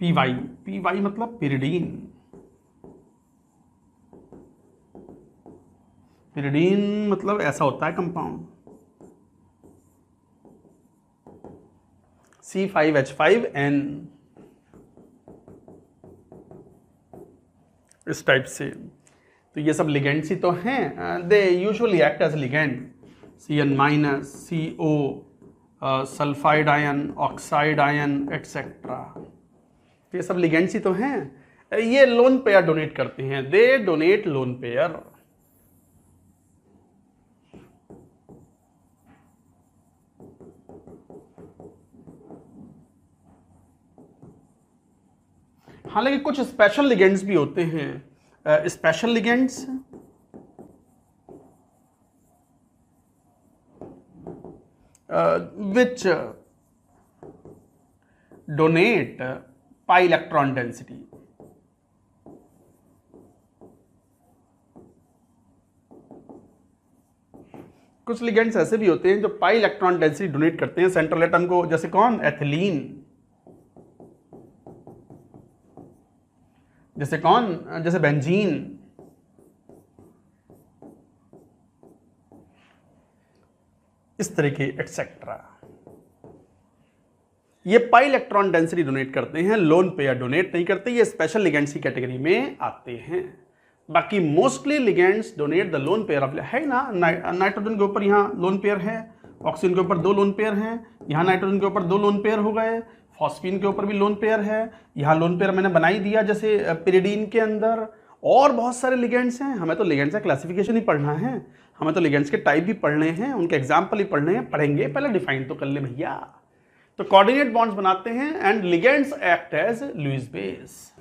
PY मतलब पिरिडीन, पिरिडीन मतलब ऐसा होता है कंपाउंड। C5H5N, इस टाइप से। तो ये सब लिगेंड्स ही तो हैं। They usually act as ligand. Cn minus, CO, sulphide ion, oxide ion, etcetera, ये सब लिगेंड्स ही तो हैं। ये लोन पेयर डोनेट करते हैं, दे डोनेट लोन पेयर। हालांकि कुछ स्पेशल लिगेंड्स भी होते हैं। Special ligands which donate pi electron density. कुछ लिगेंड्स ऐसे भी होते हैं जो पाई इलेक्ट्रॉन डेंसिटी डोनेट करते हैं सेंट्रल एटम को, जैसे कौन? एथिलीन, जैसे कौन? जैसे बेंजीन, इस तरह के एटसेट्रा। ये पाई इलेक्ट्रॉन डेंसिटी डोनेट करते हैं, लोन पेयर डोनेट नहीं करते। ये स्पेशल लिगेंड्स की कैटेगरी में आते हैं। बाकी mostly ligands donate the lone pair of, है ना। नाइट्रोजन के ऊपर यहाँ लोन पेयर है, ऑक्सीजन के ऊपर 2 लोन पेयर हैं, यहाँ नाइट्रोजन के ऊपर 2 लोन पेयर हो गए, फॉस्फीन के ऊपर भी लोन पेयर है, यहाँ लोन पेयर मैंने बना ही दिया जैसे पिरिडीन के अंदर। और बहुत सारे लिगेंड्स हैं। हमें तो लिगेंड्स का क्लासिफिकेशन ही पढ़ना है, हमें तो लिगेंड्स के टाइप भी पढ़ने हैं, उनके एग्जाम्पल ही पढ़ने हैं, पढ़ेंगे, पहले डिफाइन तो कर ले भैया। तो कोऑर्डिनेट बॉन्ड्स बनाते हैं and ligands act as Lewis base.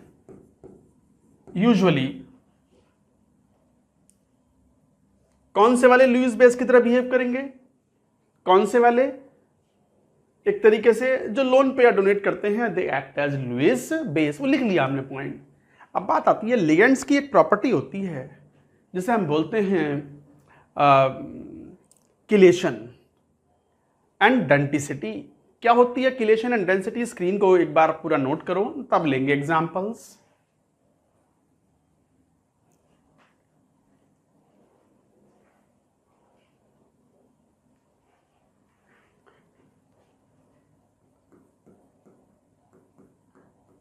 Usually कौन से वाले लुईस बेस की तरह बिहेव करेंगे? कौन से वाले? एक तरीके से जो लोन पेयर डोनेट करते हैं, they act as Lewis base. वो लिख लिया हमने पॉइंट। अब बात आती है लिगेंड्स की एक प्रॉपर्टी होती है जिसे हम बोलते हैं किलेशन एंड डेंसिटी। क्या होती है किलेशन एंड डेंसिटी? स्क्रीन को एक बार पूरा नोट करो, तब लेंगे examples.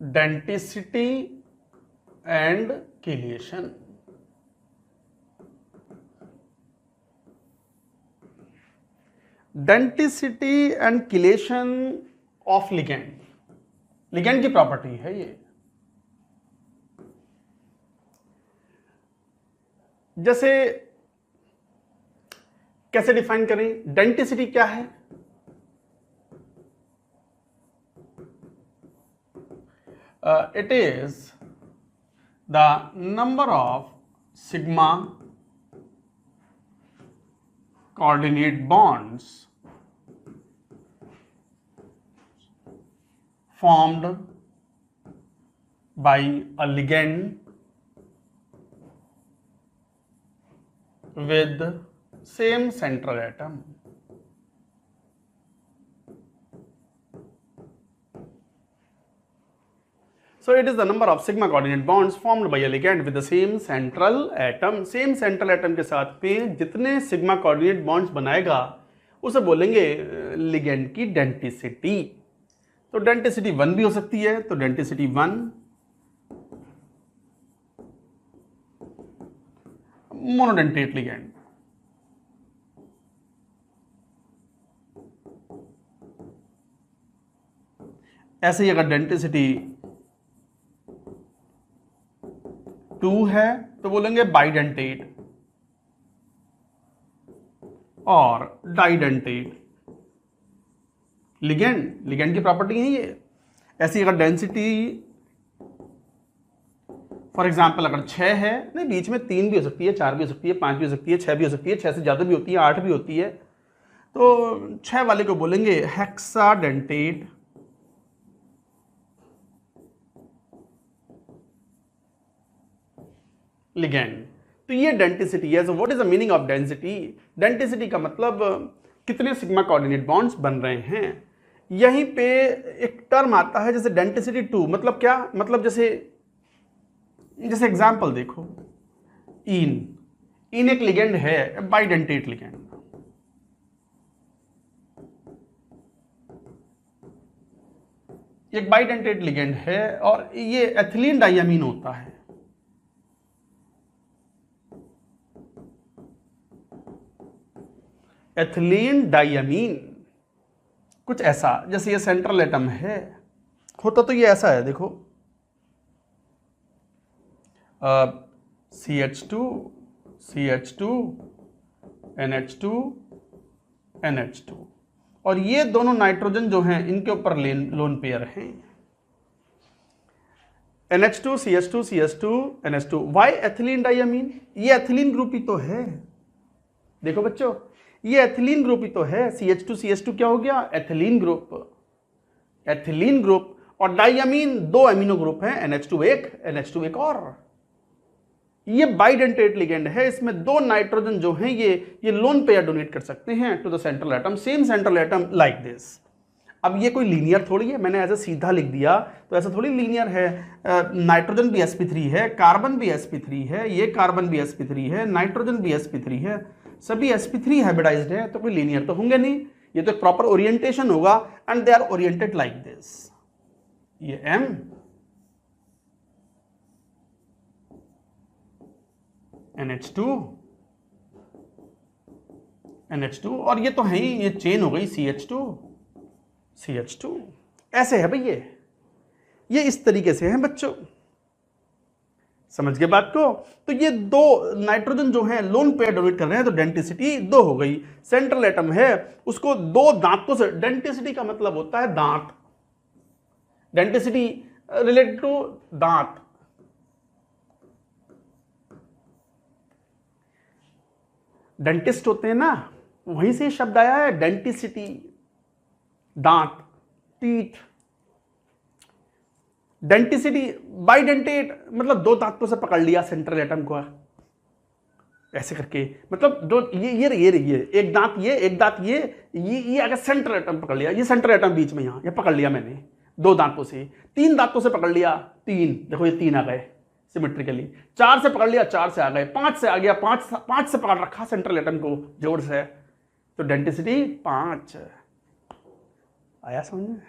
Density and chelation. Density and chelation of ligand, ligand की प्रॉपर्टी है ये। जैसे कैसे डिफाइन करें? डेंसिटी क्या है? It is the number of sigma coordinate bonds formed by a ligand with same central atom. So it is the number of sigma coordinate bonds formed by a ligand with the same central atom. Same central atom के साथ में जितने sigma coordinate bonds बनाएगा उसे बोलेंगे ligand की denticity. तो denticity 1 भी हो सकती है, तो डेंटिसिटी 1 मोनोडेंटेट लिगेंड। ऐसे ही अगर डेंटिसिटी 2 है तो बोलेंगे बाइडेंटेट और डाइडेंटेट लिगेंड। लिगेंड की प्रॉपर्टी है ये। ऐसी अगर डेंसिटी फॉर एग्जांपल अगर 6 है, नहीं बीच में 3 भी हो सकती है, 4 भी हो सकती है, 5 भी हो सकती है, 6 भी हो सकती है, 6 से ज़्यादा भी होती है, 8 भी होती है, तो 6 वाले को बोलेंगे हेक्साडेंटेट लिगेंड। तो ये डेंटिसिटी है। So what is the meaning of density? Denticity का मतलब कितने सिग्मा कोऑर्डिनेट बॉन्ड्स बन रहे हैं। यहीं पे एक टर्म आता है जैसे डेंटिसिटी 2, मतलब क्या, मतलब जैसे एग्जांपल देखो, इन एक लिगेंड है, बाइडेंटेट लिगेंड। एक बाइडेंटेट लिगेंड है और ये एथिलीन डाइअमीन होता है। एथिलीन डाइअमीन कुछ ऐसा, जैसे ये सेंट्रल एटम है, होता तो ये ऐसा है, देखो CH2 CH2 NH2 NH2, और ये दोनों नाइट्रोजन जो हैं इनके ऊपर लोन पेयर हैं, NH2 CH2 CH2 NH2। Why ethylene diamine? ये एथिलीन ग्रुप ही तो है। देखो बच्चों, ये एथिलीन ग्रुप ही तो है। CH2 CH2 क्या हो गया? Ethylene group. एथिलीन ग्रुप और डाइअमीन 2 एमिनो ग्रुप हैं, NH2 एक, NH2 एक और। ये बाइडेंटेट लिगेंड है। इसमें 2 नाइट्रोजन जो हैं ये लोन पेयर डोनेट कर सकते हैं to the central atom, same central atom like this. अब ये कोई लीनियर थोड़ी है, मैंने ऐसे सीधा लिख दिया तो ऐसा थोड़ी लीनियर है। नाइट्रोजन भी sp3 है, कार्बन भी sp3 है, ये कार्बन भी sp3 है, नाइट्रोजन भी sp3 है, सभी sp3 हाइब्रिडाइज्ड है, तो कोई लीनियर तो होंगे नहीं। ये तो एक प्रॉपर ओरिएंटेशन होगा and they are oriented like this. ये M NH2 और ये तो है ही, ये चेन हो गई CH2 ऐसे है भाई। ये इस तरीके से है बच्चों, समझ गए बात को? तो ये 2 नाइट्रोजन जो है लोन पेयर डोनेट कर रहे हैं, तो डेंटिसिटी 2 हो गई। सेंट्रल एटम है, उसको 2 दांतों से, डेंटिसिटी का मतलब होता है दांत, डेंटिसिटी रिलेटेड टू दांत। डेंटिस्ट होते हैं ना, वहीं से शब्द आया है डेंटिसिटी, दांत, टीथ। डेंटिसिटी बाइडेंटेट मतलब 2 दांतों से पकड़ लिया सेंट्रल एटम को ऐसे करके, मतलब 2 ये एक दांत ये, एक दांत ये अगर सेंट्रल एटम पकड़ लिया, ये सेंट्रल एटम बीच में, यहां ये पकड़ लिया मैंने 2 दांतों से। 3 दांतों से पकड़ लिया, 3, देखो ये 3 आ गए सिमेट्रिकली। 4 से पकड़ लिया, 4 से आ गए, 5 से आ गया, 5 से पकड़ रखा सेंट्रल एटम को जोर से, तो डेंटिसिटी 5 आया समझ में?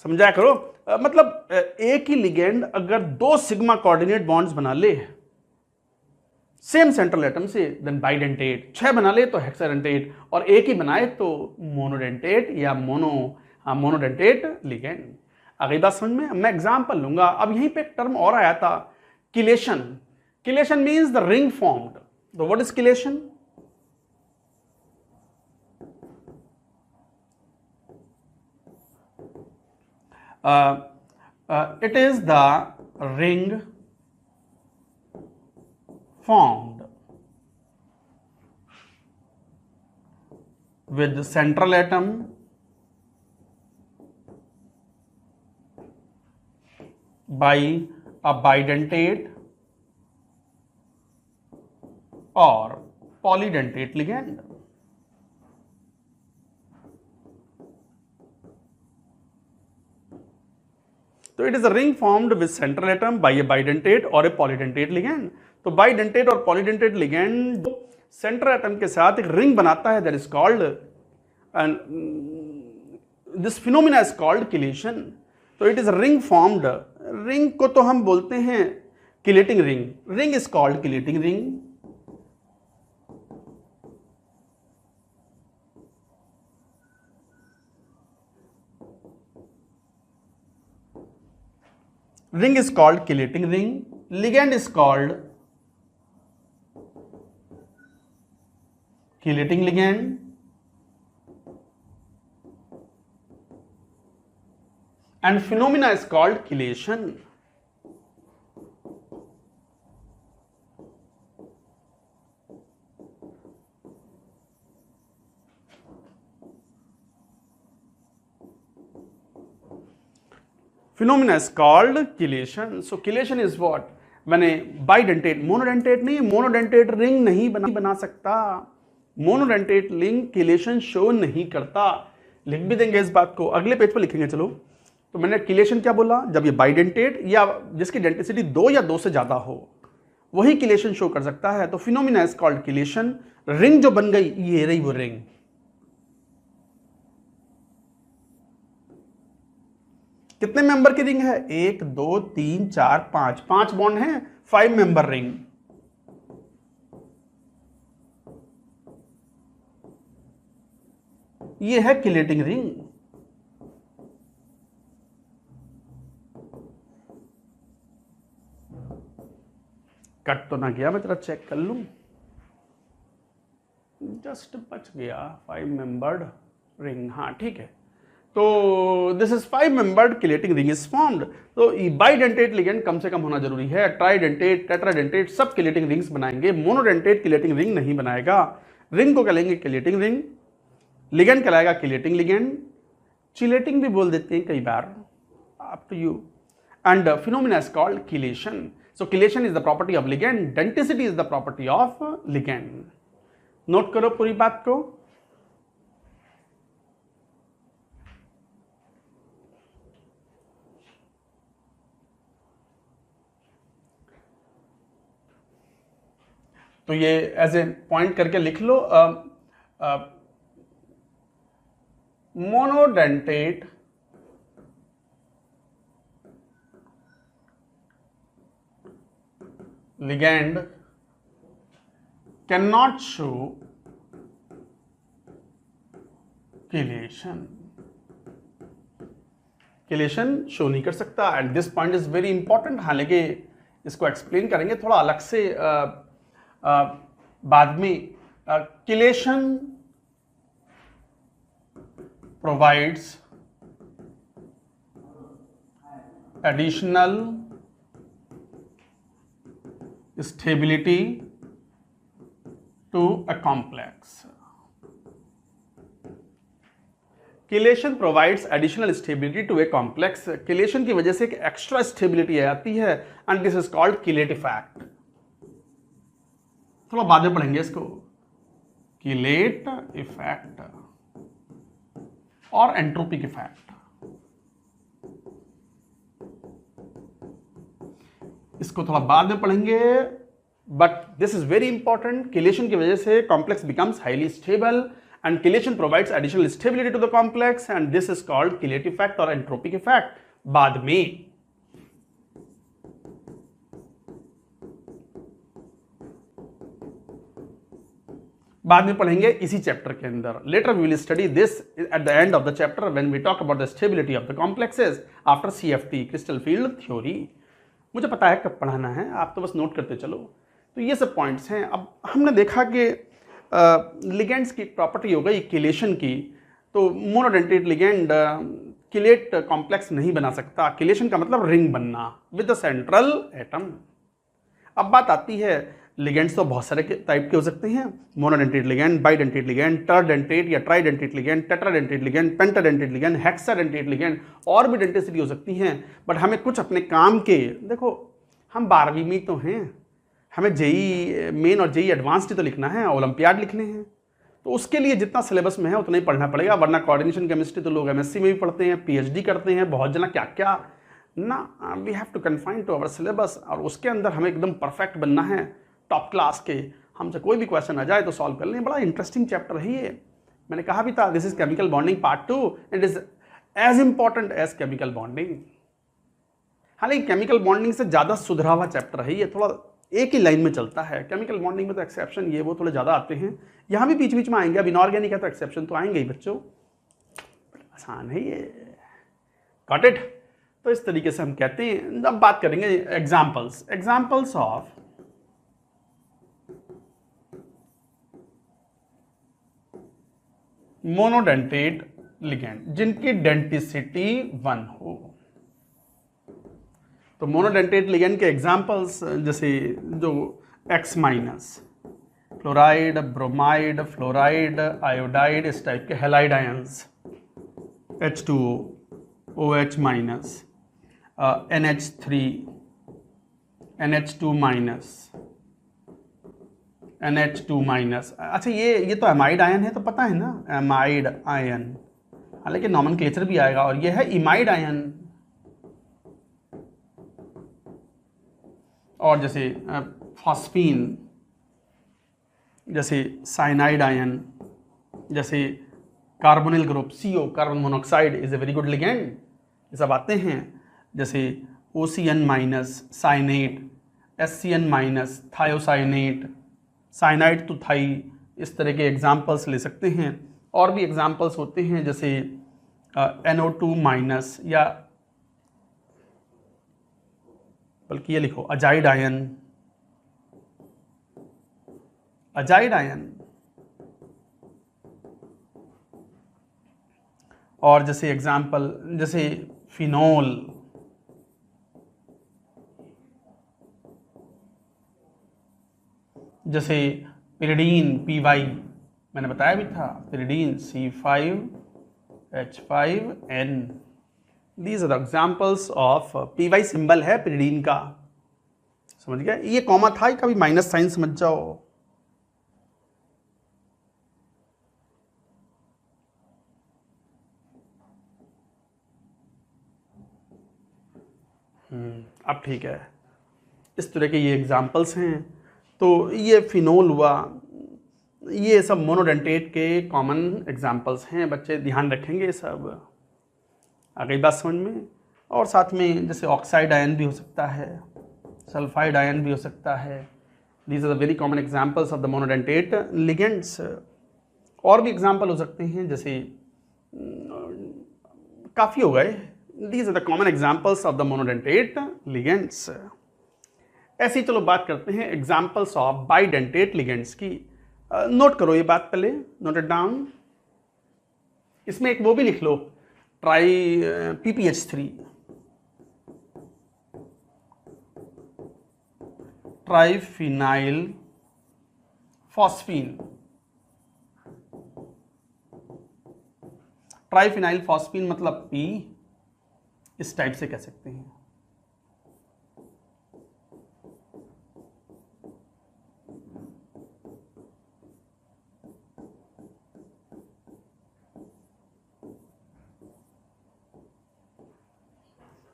समझा करो। मतलब एक ही लिगेंड अगर 2 सिग्मा कोऑर्डिनेट बॉन्ड्स बना ले सेम सेंट्रल एटम से, देन बाइडेंटेट। 6 बना ले तो हेक्साडेंटेट, और एक ही बनाए तो मोनोडेंटेट या मोनोडेंटेट लिगेंड। अगली बात समझ में? मैं एग्जांपल लूंगा। अब यहीं पे एक टर्म और आया था, chelation. Chelation means the ring formed. तो what is chelation? It is the ring formed with the central atom by a bidentate or polydentate ligand. तो it is a ring formed with central atom by a bidentate और a polydentate ligand. तो bidentate और polydentate ligand center atom के साथ एक ring बनाता है, that is called, and this phenomena is called chelation. तो it is ring formed, ring को तो हम बोलते हैं chelating ring, ring is called chelating ring. Ring is called chelating ring. Ligand is called chelating ligand. And phenomena is called chelation. Phenomena is called chelation. So chelation is what? When a bidentate, monodentate नहीं, monodentate ring नहीं बना सकता, monodentate ring chelation show नहीं करता। लिख भी देंगे इस बात को, अगले पेज पर लिखेंगे। चलो, तो मैंने chelation क्या बोला? जब ये bidentate या जिसकी डेंटिसिटी 2 या 2 से ज्यादा हो वही chelation शो कर सकता है। तो phenomena is called chelation। Ring जो बन गई, ये रही वो रिंग। कितने मेंबर की रिंग है? 1 2 3 4 5, 5 बॉन्ड हैं, 5 मेंबर रिंग। ये है किलेटिंग रिंग। कट तो ना गया? मैं तेरा चेक कर लूं, जस्ट बच गया। 5 मेंबर्ड रिंग, हाँ ठीक है। तो this is 5 membered chelating ring is formed. तो बाइडेंटेट लिगेंड कम से कम होना जरूरी है। ट्राइडेंटेट, टेट्राडेंटेट सब किलेटिंग रिंग्स बनाएंगे, मोनोडेंटेट किलेटिंग रिंग नहीं बनाएगा। रिंग को कहेंगे किलेटिंग रिंग, लिगेंड कहलाएगा किलेटिंग लिगेंड, चिलेटिंग भी बोल देते हैं कई बार, up to you. And phenomena is called chelation. So chelation is the property of ligand, denticity is the property of ligand. Note करो पूरी बात को। तो ये एज ए पॉइंट करके लिख लो। मोनोडेंटेट ligand cannot show chelation। chelation show नहीं कर सकता। And this point is very important. हालांकि इसको एक्सप्लेन करेंगे थोड़ा अलग से बाद में। chelation provides additional stability to a complex। Chelation provides additional stability to a complex। Chelation की वजह से एक एक्स्ट्रा स्टेबिलिटी आती है and this is called chelate effect. थोड़ा बाद में पढ़ेंगे इसको। किलेट इफेक्ट और एंट्रोपिक इफेक्ट, इसको थोड़ा बाद में पढ़ेंगे, but this is very important. Chelation की वजह से complex becomes highly stable and chelation provides additional stability to the complex and this is called chelate effect और एंट्रोपिक इफेक्ट। बाद में पढ़ेंगे इसी चैप्टर के अंदर। Later we will study this at the end of the chapter when we talk about the stability of the complexes after CFT, crystal field theory. मुझे पता है कब पढ़ाना है, आप तो बस नोट करते चलो। तो ये सब पॉइंट्स हैं। अब हमने देखा कि लिगेंड्स की प्रॉपर्टी हो गई किलेशन की। तो मोनोडेंटेट लिगेंड किलेट कॉम्प्लेक्स नहीं बना सकता। किलेशन का मतलब रिंग बनना विद द सेंट्रल एटम। अब बात आती है, लिगेंड्स तो बहुत सारे टाइप के हो सकते हैं। Monodentate ligand, bidentate ligand, terdentate या tridentate ligand, tetradentate ligand, pentadentate ligand, hexadentate ligand, और भी डेंटिसिटी हो सकती हैं। बट हमें कुछ अपने काम के, देखो हम 12वीं में तो हैं, हमें JEE मेन और JEE एडवांस्ड तो लिखना है, ओलंपियाड लिखने हैं। तो उसके लिए जितना सिलेबस में है उतना ही पढ़ना पड़ेगा, वरना कोऑर्डिनेशन केमिस्ट्री तो लोग MSc में भी पढ़ते हैं, PhD करते हैं, बहुत जना क्या क्या ना। We have to confine to our syllabus और उसके अंदर हमें एकदम परफेक्ट बनना है, टॉप क्लास के। हमसे कोई भी क्वेश्चन आ जाए तो सॉल्व कर लें। बड़ा इंटरेस्टिंग चैप्टर है ये। मैंने कहा भी था this is chemical bonding part 2, it is as important as chemical bonding. हालांकि केमिकल बॉन्डिंग से ज़्यादा सुधरा हुआ चैप्टर है ये, थोड़ा एक ही लाइन में चलता है। केमिकल बॉन्डिंग में तो एक्सेप्शन ये वो थोड़े ज़्यादा आते हैं, यहाँ भी बीच बीच में आएंगे। अब इनऑर्गेनिक है तो एक्सेप्शन तो आएंगे ही बच्चों, आसान है ये। Got it? तो इस तरीके से हम कहते हैं। अब बात करेंगे एग्जाम्पल्स ऑफ मोनोडेंटेट लिगेंड जिनकी डेंटिसिटी 1 हो। तो मोनोडेंटेट लिगेंड के एग्जाम्पल्स जैसे जो X minus, fluoride, bromide, fluoride, iodide, इस टाइप के halide ions, H2O, OH minus, NH3, NH2 minus, NH2 minus. अच्छा ये तो एमाइड आयन है तो पता है ना, एमाइड आयन, हालांकि नॉमेनक्लेचर भी आएगा। और ये है इमाइड आयन। और जैसे फॉस्फीन, जैसे साइनाइड आयन, जैसे carbonyl group CO, carbon monoxide is a very good ligand, ये सब आते हैं। जैसे OCN minus, cyanate, SCN minus, thiocyanate, cyanide टू थाई, इस तरह के एग्जाम्पल्स ले सकते हैं। और भी एग्जाम्पल्स होते हैं जैसे NO2 माइनस, या बल्कि ये लिखो अजाइड आयन, अजाइड आयन। और जैसे एग्जाम्पल जैसे फिनोल, जैसे पिरिडीन PY, मैंने बताया भी था, pyridine C5H5N। These are the examples of PY symbol है पिरिडीन का, समझ गया? ये कॉमा था, कभी माइनस साइन समझ जाओ। अब ठीक है, इस तरह के ये एग्जाम्पल्स हैं। तो ये फिनोल हुआ, ये सब मोनोडेंटेट के कॉमन एग्जाम्पल्स हैं। बच्चे ध्यान रखेंगे सब, आ गई बात समझ में? और साथ में जैसे ऑक्साइड आयन भी हो सकता है, सल्फाइड आयन भी हो सकता है। These are the very common examples of the monodentate ligands. और भी एग्जाम्पल हो सकते हैं, जैसे काफ़ी हो गए। These are the common examples of the monodentate ligands. ऐसी चलो बात करते हैं एग्जाम्पल्स ऑफ बाइडेंटेट लिगेंड्स की। नोट करो ये बात, पहले नोट इट डाउन। इसमें एक वो भी लिख लो, tri PPH3, triphenyl phosphine. Triphenyl phosphine मतलब P, इस टाइप से कह सकते हैं।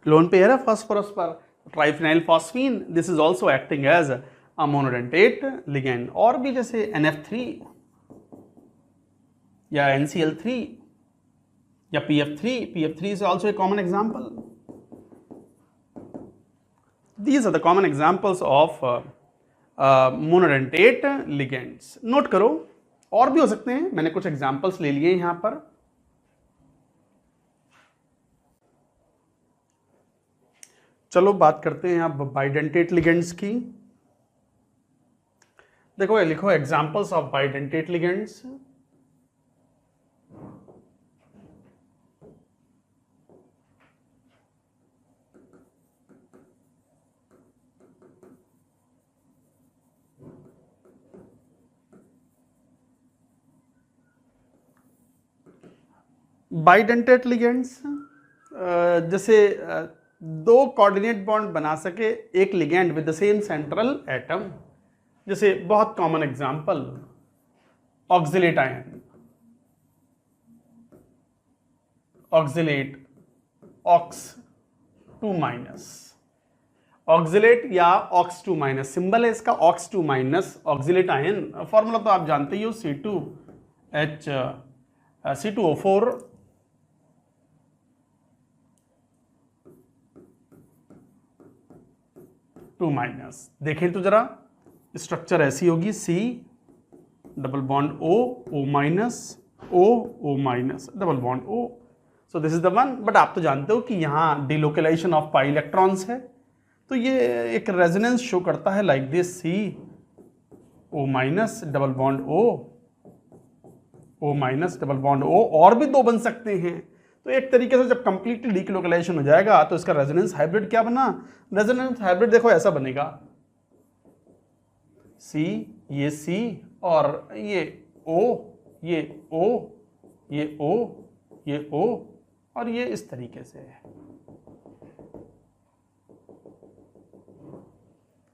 लोन पेयर है फास्फोरस पर, triphenyl phosphine, this is also acting as a monodentate ligand. और भी जैसे NF3 या NCl3 या PF3 is also a common example. These are the common examples of monodentate ligands. Note करो, और भी हो सकते हैं, मैंने कुछ एग्जाम्पल्स ले लिए यहां पर। चलो बात करते हैं अब बाइडेंटेट लिगेंड्स की। देखो ये लिखो examples of bidentate ligands. Bidentate ligands जैसे दो कोऑर्डिनेट बॉन्ड बना सके एक ligand with the same central atom. जैसे बहुत common example oxalate ion, oxalate ox 2 minus, oxalate या ऑक्स 2 माइनस, सिंबल है इसका ox 2 minus, oxalate ion, formula तो आप जानते ही हो, C2O4 2 माइनस। देखें तो जरा स्ट्रक्चर ऐसी होगी, C double bond O minus, O minus, double bond O। So this is the one. But आप तो जानते हो कि यहाँ डिलोकेलाइजेशन ऑफ पाई इलेक्ट्रॉन्स है, तो ये एक रेजोनेंस शो करता है like this, CO minus double bond O minus double bond O, और भी 2 बन सकते हैं। तो एक तरीके से जब कंप्लीटली डिलोकेलाइजेशन हो जाएगा तो इसका रेजोनेंस हाइब्रिड क्या बना, रेजोनेंस हाइब्रिड देखो ऐसा बनेगा, C, ये C और ये O, ये O, ये O, ये O, और ये इस तरीके से है,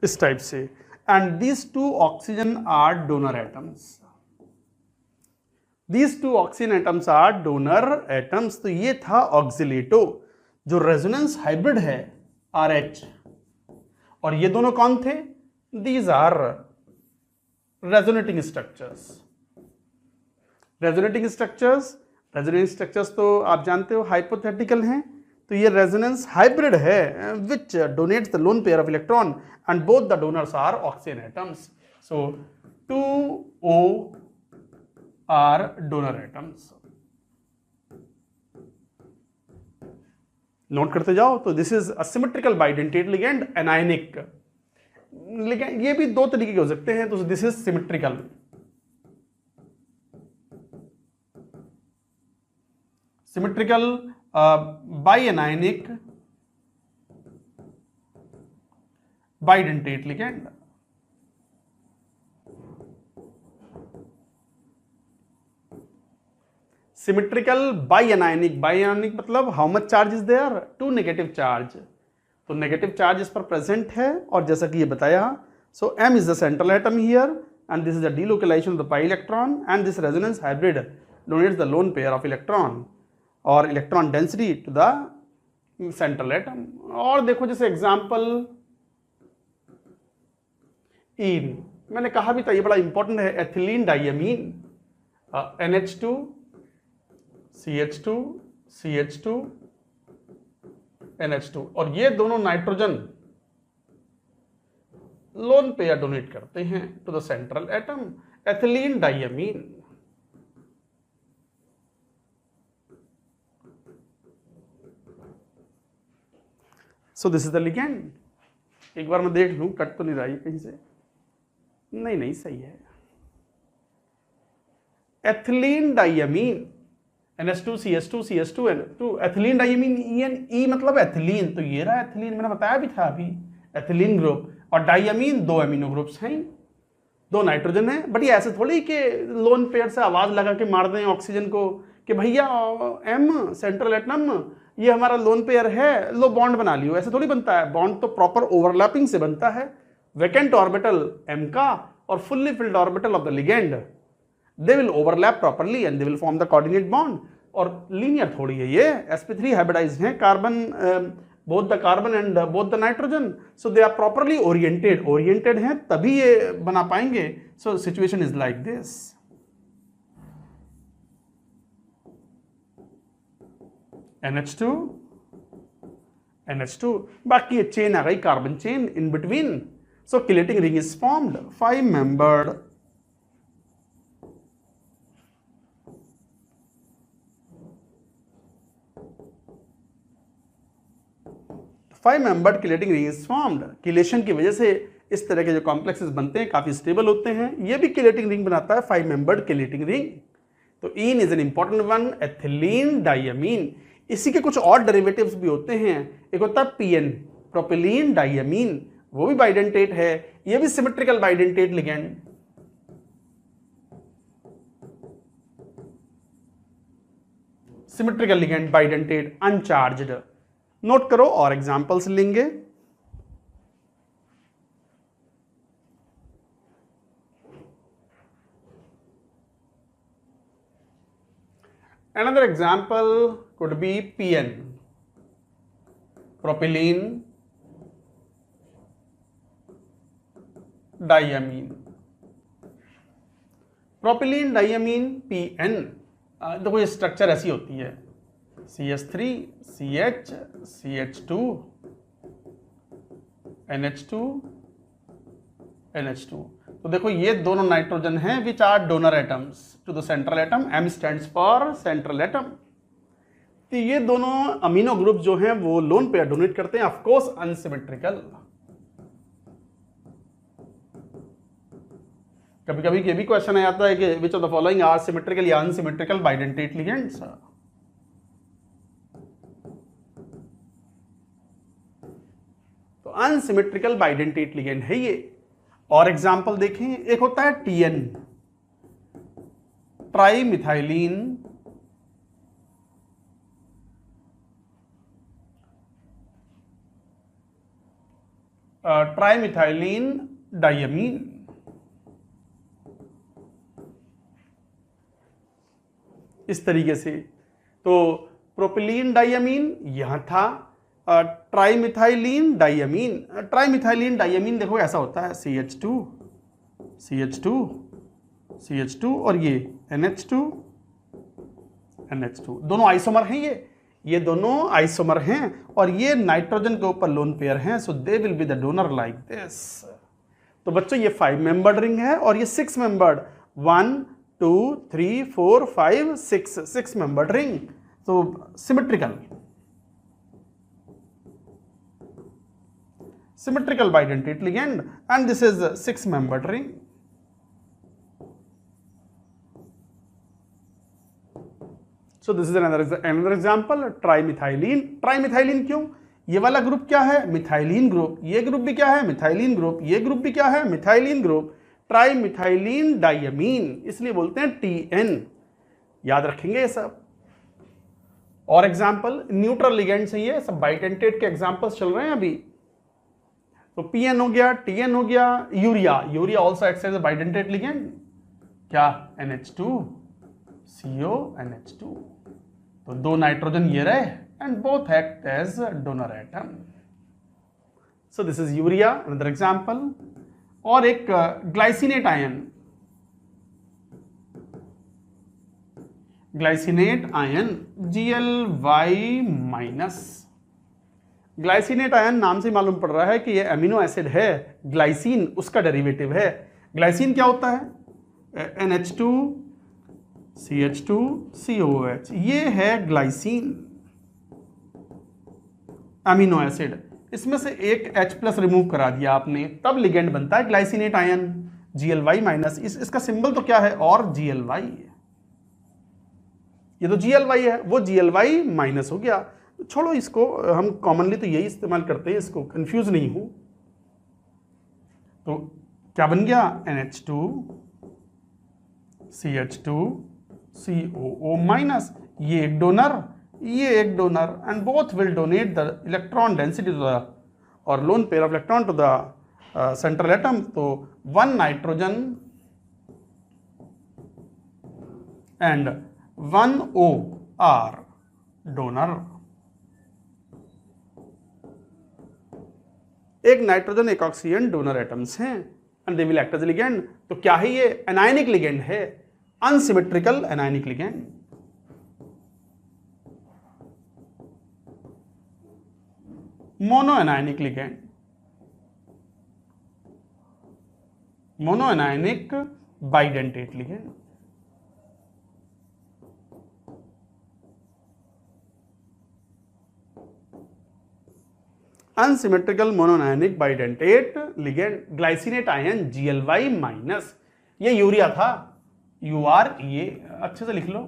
इस टाइप से। And these 2 oxygen are donor atoms, these 2 oxygen atoms are donor atoms. तो ये था ऑक्सिलेटो, जो रेजोनेंस हाइब्रिड है RH, और ये दोनों कौन थे, these are resonating structures. Resonating structures, resonating structures तो आप जानते हो हाइपोथेटिकल हैं, तो ये रेजोनेंस हाइब्रिड है which donates the lone pair of electron and both the donors are oxygen atoms. So 2O are donor atoms. Note करते जाओ। तो this is a symmetrical bidentate ligand, anionic ligand, ये भी 2 तरीके के हो सकते हैं। तो this is symmetrical, symmetrical bi anionic bidentate ligand. Symmetrical bi anionic, bi anionic मतलब how much charge is there, 2 negative charge, तो नेगेटिव चार्ज इस पर प्रेजेंट है, और जैसा कि ये बताया, so M is the central atom here and this is the delocalization of the pi electron and this resonance hybrid donates the lone pair of electron और electron density to the central atom. और देखो जैसे example in, मैंने कहा भी था ये बड़ा इंपॉर्टेंट है, ethylene diamine, NH2 CH2 CH2 NH2, और ये दोनों नाइट्रोजन लोन पेयर डोनेट करते हैं to the central atom, ethylene diamine. So this is the ligand. एक बार मैं देख लूं कट तो नहीं रहा है कहीं से, नहीं सही है। Ethylene diamine NH2 CH2 CH2 N2, ethylene diamine E मतलब एथिलीन, तो ये रहा एथिलीन, मैंने बताया भी था अभी, एथिलीन ग्रुप, और डाइअमीन 2 एमिनो ग्रुप्स हैं, 2 नाइट्रोजन है। बट ये ऐसे थोड़ी कि लोन पेयर से आवाज लगा के मार दें ऑक्सीजन को कि भैया M सेंट्रल एटम ये हमारा लोन पेयर है, लो बॉन्ड बना लियो, ऐसे थोड़ी बनता है। बॉन्ड तो प्रॉपर ओवरलैपिंग से बनता है। वैकेंट ऑर्बिटल M का और fully filled orbital of the ligand, they will overlap properly and they will form the coordinate bond. और लीनियर थोड़ी है ये, sp3 हाइब्रिडाइज्ड है, carbon both the carbon and both the nitrogen, so they are properly oriented हैं तभी ये बना पाएंगे। So situation is like this. NH2 बाकी ये चेन आ गई, carbon chain in between, so chelating ring is formed, 5 membered chelating ring is formed. Chelation की वजह से इस तरह के जो कॉम्प्लेक्सेस बनते हैं काफी स्टेबल होते हैं। ये भी किलेटिंग रिंग बनाता है, 5 मेंबर्ड किलेटिंग रिंग। तो in is an important one, ethylene diamine. इसी के कुछ और डेरिवेटिव्स भी होते हैं, एक होता है PN, प्रोपिलीन डाइअमीन, वो भी बाइडेंटेट है, ये भी symmetrical bidentate ligand. Symmetrical ligand, bidentate, uncharged. Note करो और एग्जांपल्स लेंगे। Another example could be PN, propylene diamine, propylene diamine PN। देखो ये स्ट्रक्चर ऐसी होती है CH3 CH CH2 NH2 NH2। तो देखो ये दोनों नाइट्रोजन हैं which are donor atoms to the central atom, M stands for central atom. तो ये दोनों अमीनो ग्रुप जो हैं वो लोन पेयर डोनेट करते हैं, ऑफ कोर्स अनसिमेट्रिकल। कभी कभी ये भी क्वेश्चन आ जाता है कि which of the following are symmetrical या अनसिमेट्रिकल बाइडेंटेट लिगेंड्स। तो अनसिमेट्रिकल बाइडेंटेट लिगेंड है ये। और एग्जांपल देखें, एक होता है TN, ट्राई मिथाइलिन डाइअमीन। इस तरीके से तो प्रोपिलीन डाइअमीन यहां था, ट्राइमिथाइलिन डाइअमीन। ट्राइमिथाइलिन डाइअमीन देखो ऐसा होता है CH2 CH2 CH2 और ये NH2 NH2, दोनों आइसोमर हैं ये दोनों आइसोमर हैं और ये नाइट्रोजन के ऊपर लोन पेयर हैं, so they will be the donor like this. तो बच्चों ये 5 मेंबर्ड रिंग है और ये 6 मेंबर्ड, 1 2 3 4 5 6 मेंबर्ड रिंग, तो symmetrical bidentate ligand, and this is a 6-membered ring. So this is another example, trimethylene। trimethylene क्यों? ये वाला ग्रुप क्या है? Methylene group. ये ग्रुप भी क्या है? Methylene group. ये ग्रुप भी क्या है? Methylene group. ट्राइमिथाइलिन डाइअमीन, इसलिए बोलते हैं TN। याद रखेंगे ये सब। और एग्जाम्पल न्यूट्रल लिगेंड्स हैं, ये सब बाइडेंटेट के एग्जाम्पल्स चल रहे हैं अभी। तो PN हो गया, TN हो गया, urea also acts as a bidentate ligand. क्या? NH2 CO NH2। तो 2 नाइट्रोजन ये रहे and both act as donor atom. So this is urea, another example. और एक glycinate ion, Gly-। Glycinate ion नाम से मालूम पड़ रहा है कि ये अमीनो एसिड है, ग्लाइसिन उसका डेरिवेटिव है। ग्लाइसिन क्या होता है? NH2 CH2 COOH, ये है ग्लाइसिन अमीनो एसिड। इसमें से एक H+ रिमूव करा दिया आपने, तब लिगेंड बनता है ग्लाइसिनेट आयन, Gly-। इसका सिंबल तो क्या है? और Gly। ये तो Gly है, वो Gly- हो गया। छोड़ो इसको, हम कॉमनली तो यही इस्तेमाल करते हैं, इसको कंफ्यूज नहीं हूं। तो क्या बन गया? NH2 CH2 COO-, ये एक डोनर, ये एक donor, and both will donate the electron density to the और lone pair of electron to the central atom. तो 1 nitrogen and 1 O are donor. एक नाइट्रोजन एक ऑक्सीजन डोनर एटम्स हैं and they will act as ligand. तो क्या है ये? Anionic ligand है, unsymmetrical anionic ligand. Mono anionic ligand, mono anionic bidentate ligand. Unsymmetrical mononionic bidentate ligand, glycinate ion Gly-। ये urea था, UR, ये अच्छे से लिख लो।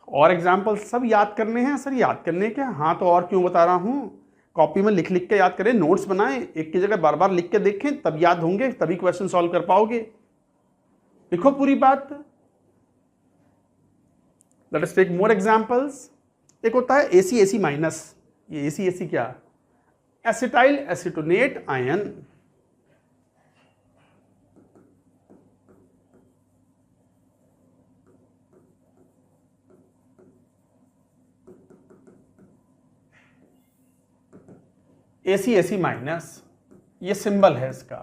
और एग्जाम्पल सब याद करने हैं सर, याद करने के। हाँ तो और क्यों बता रहा हूं, कॉपी में लिख लिख के याद करें, नोट्स बनाएं, एक की जगह बार बार लिख के देखें, तब याद होंगे, तभी क्वेश्चन सॉल्व कर पाओगे। लिखो पूरी बात। Let us take more examples. एक होता है AC-AC-। ये AC क्या? Acetyl acetonate ion. AC minus, ये सिंबल है इसका।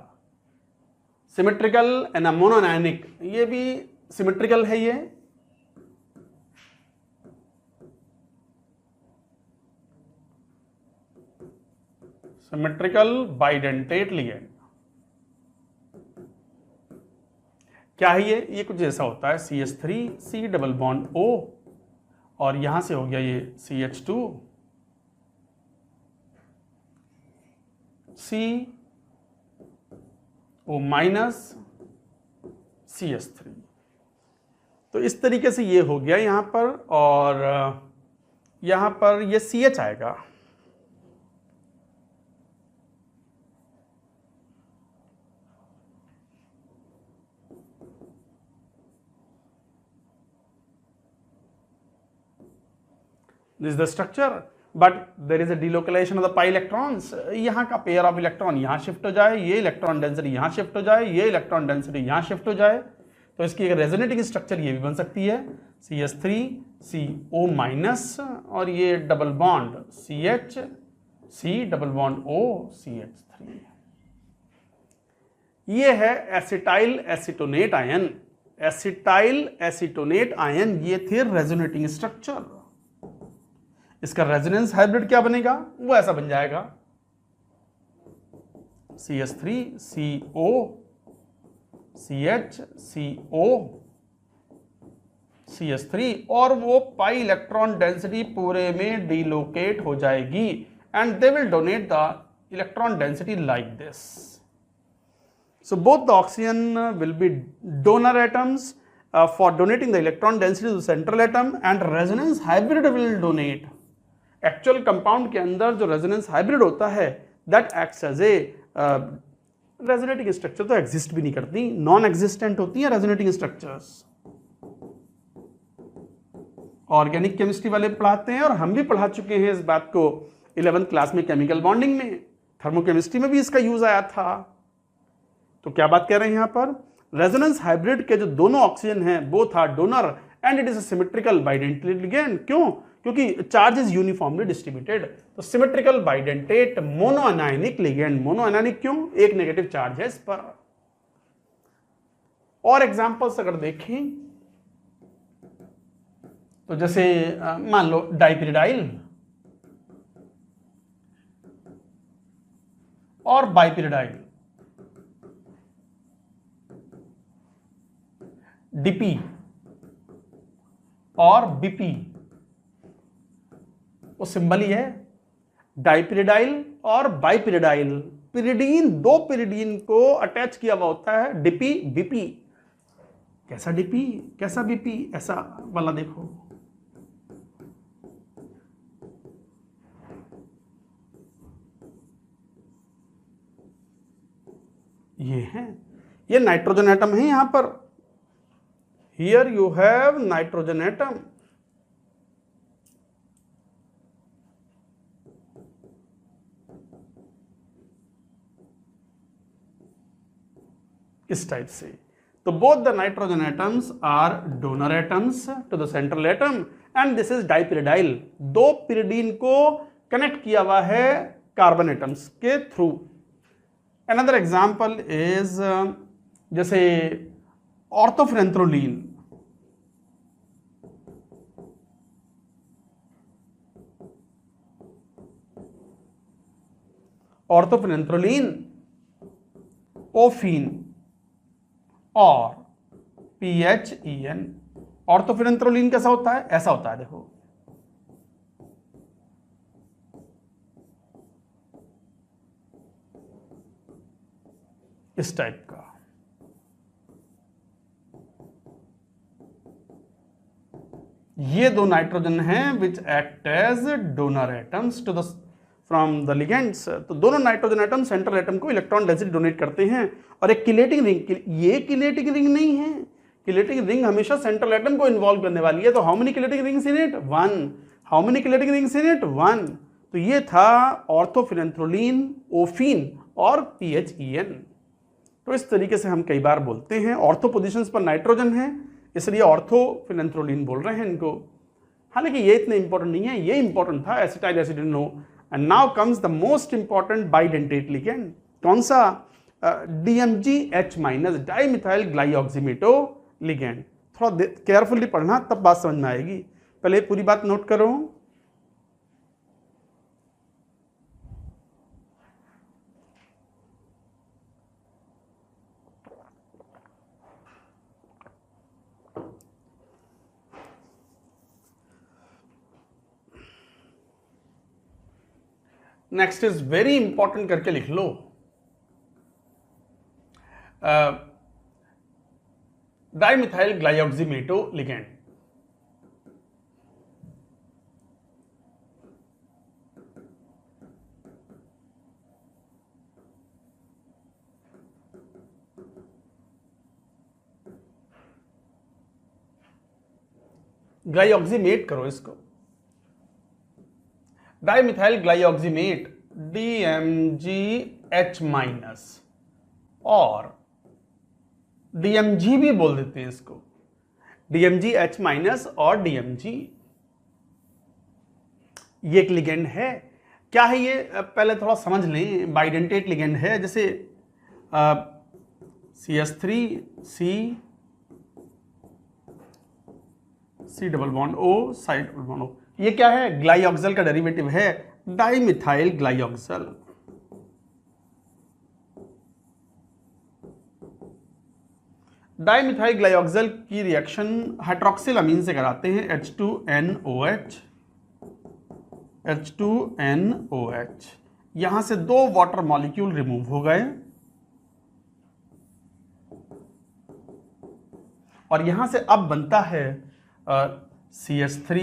सिमेट्रिकल एंड मोनोआयनिक, ये भी सिमेट्रिकल है, ये सिमेट्रिकल बाइडेंटेट लिगेंड। क्या है ये कुछ ऐसा होता है, CH3 C double bond O, और यहां से हो गया ये CH2 CO माइनस CH3। तो इस तरीके से ये हो गया यहां पर, और यहां पर ये CH आएगा। This is the structure, but there is a delocalization of the pi electrons. यहाँ का पेयर ऑफ इलेक्ट्रॉन यहाँ शिफ्ट हो जाए, ये इलेक्ट्रॉन डेंसिटी यहाँ शिफ्ट हो जाए, ये इलेक्ट्रॉन डेंसिटी यहाँ शिफ्ट हो जाए, तो इसकी एक रेजोनेटिंग स्ट्रक्चर ये भी बन सकती है, CH3 CO माइनस, और ये double bond CH C double bond O CH3। ये है एसिटाइल एसीटोनेट आयन। एसिटाइल एसीटोनेट आयन, ये थे रेजोनेटिंग स्ट्रक्चर। इसका रेजोनेंस हाइब्रिड क्या बनेगा, वो ऐसा बन जाएगा CH3 CO CH CO CH3, और वो पाई इलेक्ट्रॉन डेंसिटी पूरे में डिलोकेट हो जाएगी, and they will donate the electron density like this. So both the oxygen will be donor atoms for donating the electron density to central atom, and resonance hybrid will donate. Actual compound के अंदर जो resonance hybrid होता है, that acts as a resonating structure तो exist भी नहीं करती, non existent होती है रेजोनेटिंग स्ट्रक्चर्स। ऑर्गेनिक केमिस्ट्री वाले पढ़ाते हैं, और हम भी पढ़ा चुके हैं इस बात को 11th क्लास में केमिकल बॉन्डिंग में, थर्मोकेमिस्ट्री में भी इसका यूज आया था। तो क्या बात कह रहे हैं यहां पर, रेजोनेंस हाइब्रिड के जो दोनों ऑक्सीजन हैं both are donor and it is a symmetrical bidentate ligand. क्यों? क्योंकि चार्ज इज यूनिफॉर्मली डिस्ट्रीब्यूटेड। तो symmetrical bidentate monoanionic ligand. Monoanionic क्यों? एक नेगेटिव चार्ज है इस पर। और एग्जांपल्स अगर देखें तो जैसे मान लो डाइपिरिडाइल और बाइपिरिडाइल, डीपी और बीपी, वो सिंबल ही है। डाइपिरिडाइल और बाइपिरिडाइल, पिरिडीन, दो पिरिडीन को अटैच किया हुआ होता है, डीपी बीपी। कैसा डीपी कैसा बीपी, ऐसा वाला देखो, ये है, ये नाइट्रोजन एटम है यहां पर। Here you have nitrogen atom, इस टाइप से। तो both the nitrogen atoms are donor atoms to the central atom, and this is dipyridyl. दो पिरिडीन को कनेक्ट किया हुआ है कार्बन एटम्स के थ्रू। Another example is जैसे ऑर्थोफ्रेंथ्रोलीन, ऑर्थोफ्रेंथ्रोलीन, ओफीन और PHEN। ऑर्थोफ्रेंथ्रोलीन कैसा होता है? ऐसा होता है, देखो इस टाइप का। ये दो नाइट्रोजन हैं which act as donor atoms to the from the ligands. तो दोनों नाइट्रोजन एटम सेंट्रल एटम को इलेक्ट्रॉन डेंसिटी डोनेट करते हैं। और एक किलेटिंग रिंग, ये किलेटिंग रिंग नहीं है, किलेटिंग रिंग हमेशा सेंट्रल एटम को इन्वॉल्व करने वाली है। तो how many chelating rings in it? 1। How many chelating rings in it? 1। तो ये था ऑर्थोफ्रेंथ्रोलीन, ओफीन और PHEN। तो इस तरीके से हम कई बार बोलते हैं। ऑर्थो पोजीशंस पर नाइट्रोजन है, इसलिए ऑर्थोफ्रेंथ्रोलीन बोल रहे हैं इनको। हालांकि ये इतने इंपॉर्टेंट नहीं है, ये इंपॉर्टेंट था acetyl acetonato and now comes the most important bidentate ligand, कौन सा? DMGH minus, dimethyl glyoximato ligand. थोड़ा केयरफुली पढ़ना तब बात समझ में आएगी, पहले पूरी बात नोट करो। नेक्स्ट इज वेरी इंपॉर्टेंट करके लिख लो, डाइमिथाइल ग्लाइऑक्सीमेटो लिगेंड। ग्लाइऑक्सीमेट करो इसको, डाइमिथाइल ग्लाइऑक्सीमेट DMGH माइनस, और DMG भी बोल देते हैं इसको, DMGH माइनस और DMG। ये एक लिगेंड है। क्या है ये? पहले थोड़ा समझ लें। बाइडेंटेट लिगेंड है, जैसे CH3 C double bond O side double bond O। ये क्या है? ग्लाइऑक्सल का डेरिवेटिव है, डाइमिथाइल ग्लाइऑक्सल। डाइमिथाइल ग्लाइऑक्सल की रिएक्शन हाइड्रोक्सिल अमीन से कराते हैं, H2NOH। यहां से 2 वाटर मॉलिक्यूल रिमूव हो गए और यहां से अब बनता है CH3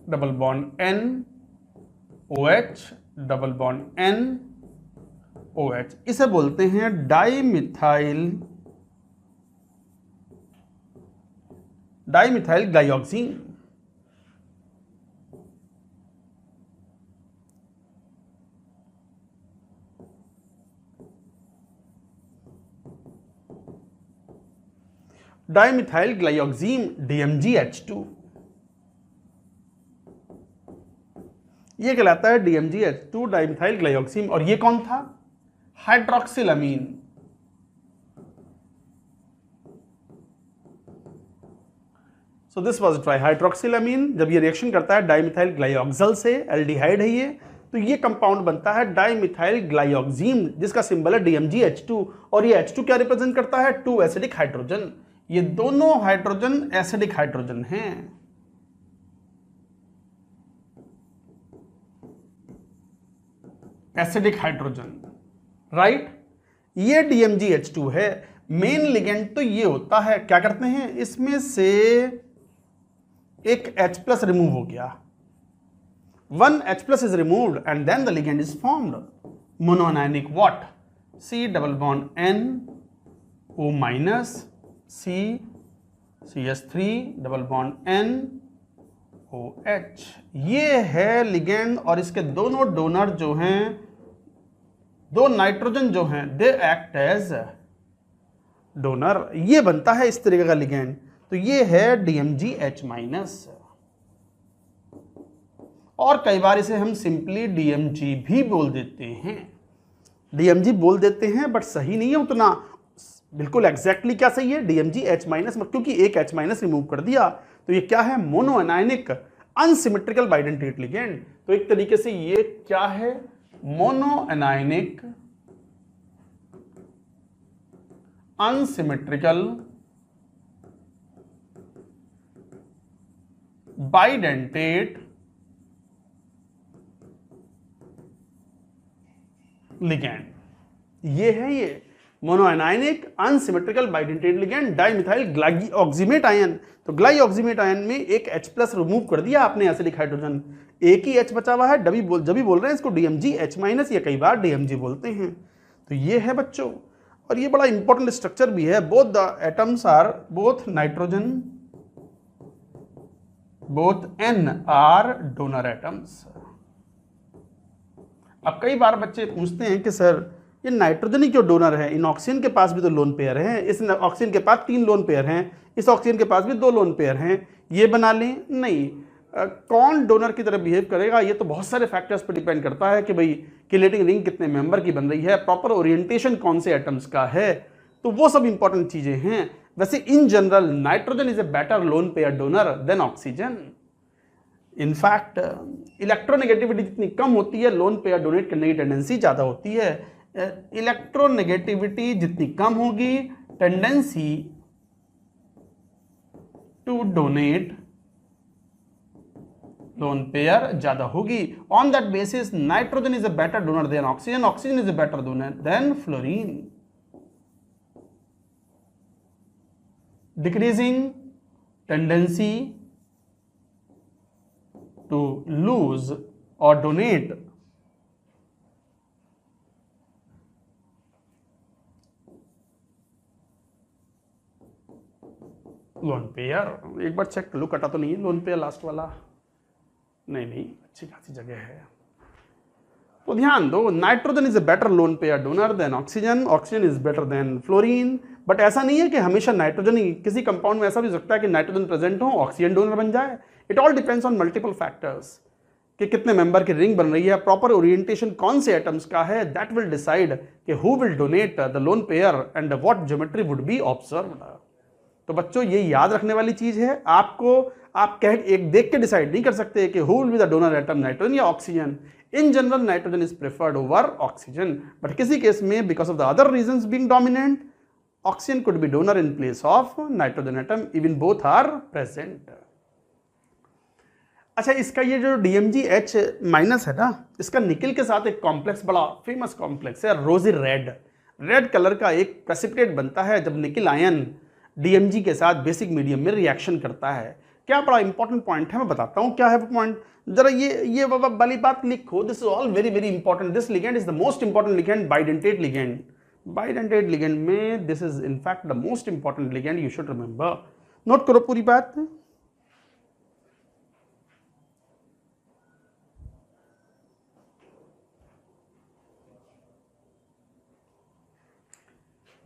double bond N OH double bond N OH। इसे बोलते हैं डाइमिथाइल ग्लाइऑक्सीन। डाइमिथाइल ग्लाइऑक्सीन DMGH2, ये कहलाता है DMGH2 डाइमिथाइल ग्लाइऑक्सीन। और ये कौन था? Hydroxyl amine. So this was trihydroxyl amine. जब ये रिएक्शन करता है डाइमिथाइल ग्लाइऑक्सल से, एल्डिहाइड है ये, तो ये कंपाउंड बनता है डाइमिथाइल ग्लाइऑक्सीन, जिसका सिंबल है DMGH2। और ये H2 क्या रिप्रेजेंट करता है? 2 एसिडिक हाइड्रोजन। ये दोनों हाइड्रोजन एसिडिक हाइड्रोजन हैं। Acidic hydrogen, right. ये DMGH2 है। मेन लिगेंड तो ये होता है, क्या करते हैं, इसमें से एक H+ रिमूव हो गया, 1 H+ is removed and then the ligand is formed. Monoanionic what? C double bond N O minus C CH3 double bond N OH। ये है लिगेंड और इसके दोनों डोनर जो हैं, 2 नाइट्रोजन जो हैं, दे एक्ट एज डोनर। ये बनता है इस तरीके का लिगेंड। तो ये है DMGH माइनस, और कई बार इसे हम सिंपली DMG भी बोल देते हैं। DMG बोल देते हैं बट सही नहीं है उतना, बिल्कुल एग्जैक्टली क्या सही है? DMGH माइनस, क्योंकि एक H माइनस रिमूव कर दिया। तो ये क्या है? Monoanionic unsymmetrical bidentate ligand. तो एक तरीके से ये क्या है? Monoanionic unsymmetrical bidentate ligand. ये है ये monoanionic unsymmetrical bidentate ligand dimethyl glyoximate ion. तो ग्लाइऑक्सीमेट आयन में एक H+ रिमूव कर दिया आपने एसिडिक हाइड्रोजन, एक ही H बचा हुआ है। जब भी बोल रहे हैं इसको DMGH माइनस, या कई बार DMG बोलते हैं। तो ये है बच्चों, और ये बड़ा इंपॉर्टेंट स्ट्रक्चर भी है। Both the atoms are both nitrogen, both N are donor atoms. अब कई बार बच्चे पूछते हैं कि सर ये नाइट्रोजन ही क्यों डोनर है, इन ऑक्सीजन के पास भी तो लोन पेयर है, इस ऑक्सीजन के पास 3 लोन पेयर हैं, इस ऑक्सीजन के पास भी 2 लोन पेयर हैं, ये बना लें? नहीं। कौन डोनर की तरह बिहेव करेगा, ये तो बहुत सारे फैक्टर्स पर डिपेंड करता है कि भाई किलेटिंग रिंग कितने मेंबर की बन रही है, प्रॉपर ओरिएंटेशन कौन से एटम्स का है, तो वो सब इंपॉर्टेंट चीजें हैं। वैसे in general nitrogen is a better lone pair donor than oxygen. In fact electronegativity जितनी कम होती है, लोन पेयर डोनेट करने की टेंडेंसी ज़्यादा होती है। इलेक्ट्रोनेगेटिविटी जितनी कम होगी, tendency to donate lone pair ज़्यादा होगी। On that basis nitrogen is a better donor than oxygen, oxygen is a better donor than fluorine. Decreasing tendency to lose or donate lone pair. एक बार check कर लो, कटा तो नहीं है lone pair last वाला? नहीं, अच्छी खासी जगह है। तो ध्यान दो, nitrogen is a better lone pair donor than oxygen, oxygen is better than fluorine. But ऐसा नहीं है कि हमेशा नाइट्रोजन ही, किसी कंपाउंड में ऐसा भी हो सकता है कि नाइट्रोजन प्रेजेंट हो, ऑक्सीजन डोनर बन जाए। It all depends on multiple factors कि कितने मेंबर की रिंग बन रही है, प्रॉपर ओरिएंटेशन कौन से एटम्स का है, दैट विल डिसाइड कि who will donate the lone pair and what geometry would be observed. तो बच्चों ये याद रखने वाली चीज है, आपको आप कह एक देख के डिसाइड नहीं कर सकते कि who will be the donor atom, nitrogen या oxygen. In general nitrogen is preferred over oxygen, but किसी केस में because of the other reasons being dominant, oxygen could be donor in place of nitrogen atom, even both are present. अच्छा, इसका ये जो DMgH minus है ना, इसका निकल के साथ एक कॉम्प्लेक्स, बड़ा फेमस कॉम्प्लेक्स है रोजी रेड। रेड कलर का एक प्रेसिपिटेट बनता है जब निकल आयन DMG के साथ बेसिक मीडियम में रिएक्शन करता है। क्या बड़ा इंपॉर्टेंट पॉइंट है, मैं बताता हूँ क्या है वो पॉइंट। जरा ये वाली बात लिखो, this is all very very important. This ligand is the most important ligand, bidentate ligand. Bidentate ligand में this is in fact the most important ligand, you should remember. Note करो पूरी बात।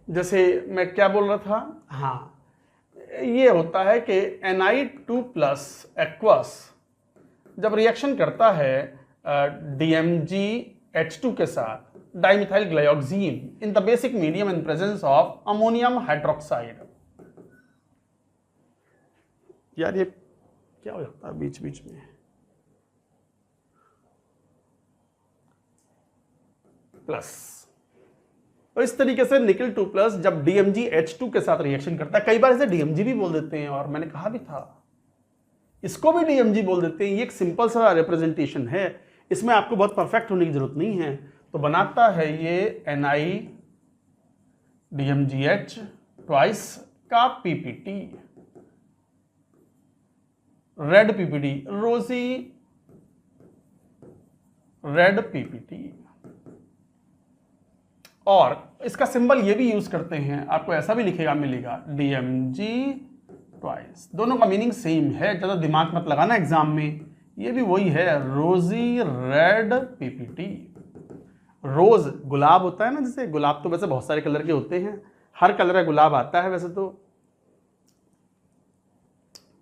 जैसे मैं क्या बोल रहा था, हाँ, ये होता है कि Ni2+ एक्वस जब रिएक्शन करता है DMgH2 के साथ dimethyl glyoxine in the basic medium in presence of ammonium hydroxide. यार ये क्या हो जाता है बीच बीच में, प्लस। तो इस तरीके से निकल 2+ जब DMgH2 के साथ रिएक्शन करता है, कई बार इसे DMG भी बोल देते हैं, और मैंने कहा भी था इसको भी DMG बोल देते हैं। ये एक सिंपल सा रिप्रेजेंटेशन है, इसमें आपको बहुत परफेक्ट होने की जरूरत नहीं है। तो बनाता है ये NiDMgH ट्वाइस का PPT, रेड PPT, रोजी रेड PPT। और इसका सिंबल ये भी यूज करते हैं, आपको ऐसा भी लिखेगा मिलेगा DMG ट्वाइस। दोनों का मीनिंग सेम है, ज्यादा दिमाग मत लगाना एग्जाम में, ये भी वही है, रोजी रेड PPT। रोज गुलाब होता है ना, जैसे गुलाब तो वैसे बहुत सारे कलर के होते हैं, हर कलर का गुलाब आता है, वैसे तो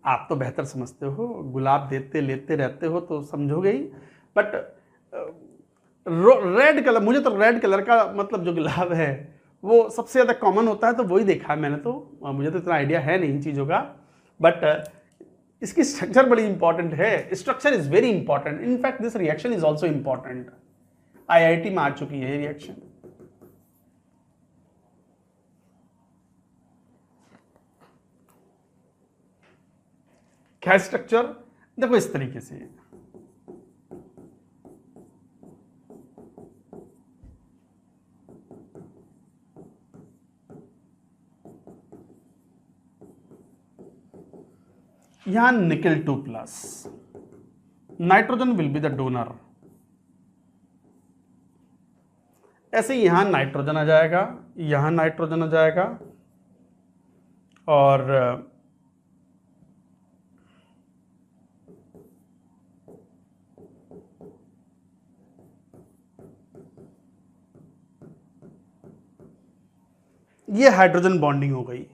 आप तो बेहतर समझते हो, गुलाब देते लेते रहते हो तो समझोगे ही। बट रेड कलर, मुझे तो रेड कलर का मतलब जो गुलाब है वो सबसे ज़्यादा कॉमन होता है, तो वही देखा है मैंने, तो मुझे तो इतना आइडिया है नहीं इन चीज़ों का। बट इसकी स्ट्रक्चर बड़ी इंपॉर्टेंट है, structure is very important. In fact this reaction is also important, IIT में आ चुकी है ये रिएक्शन। क्या स्ट्रक्चर, देखो इस तरीके से, यहां निकल 2+, nitrogen will be the donor. ऐसे ही यहां नाइट्रोजन आ जाएगा, यहां नाइट्रोजन आ जाएगा, और ये हाइड्रोजन बॉन्डिंग हो गई।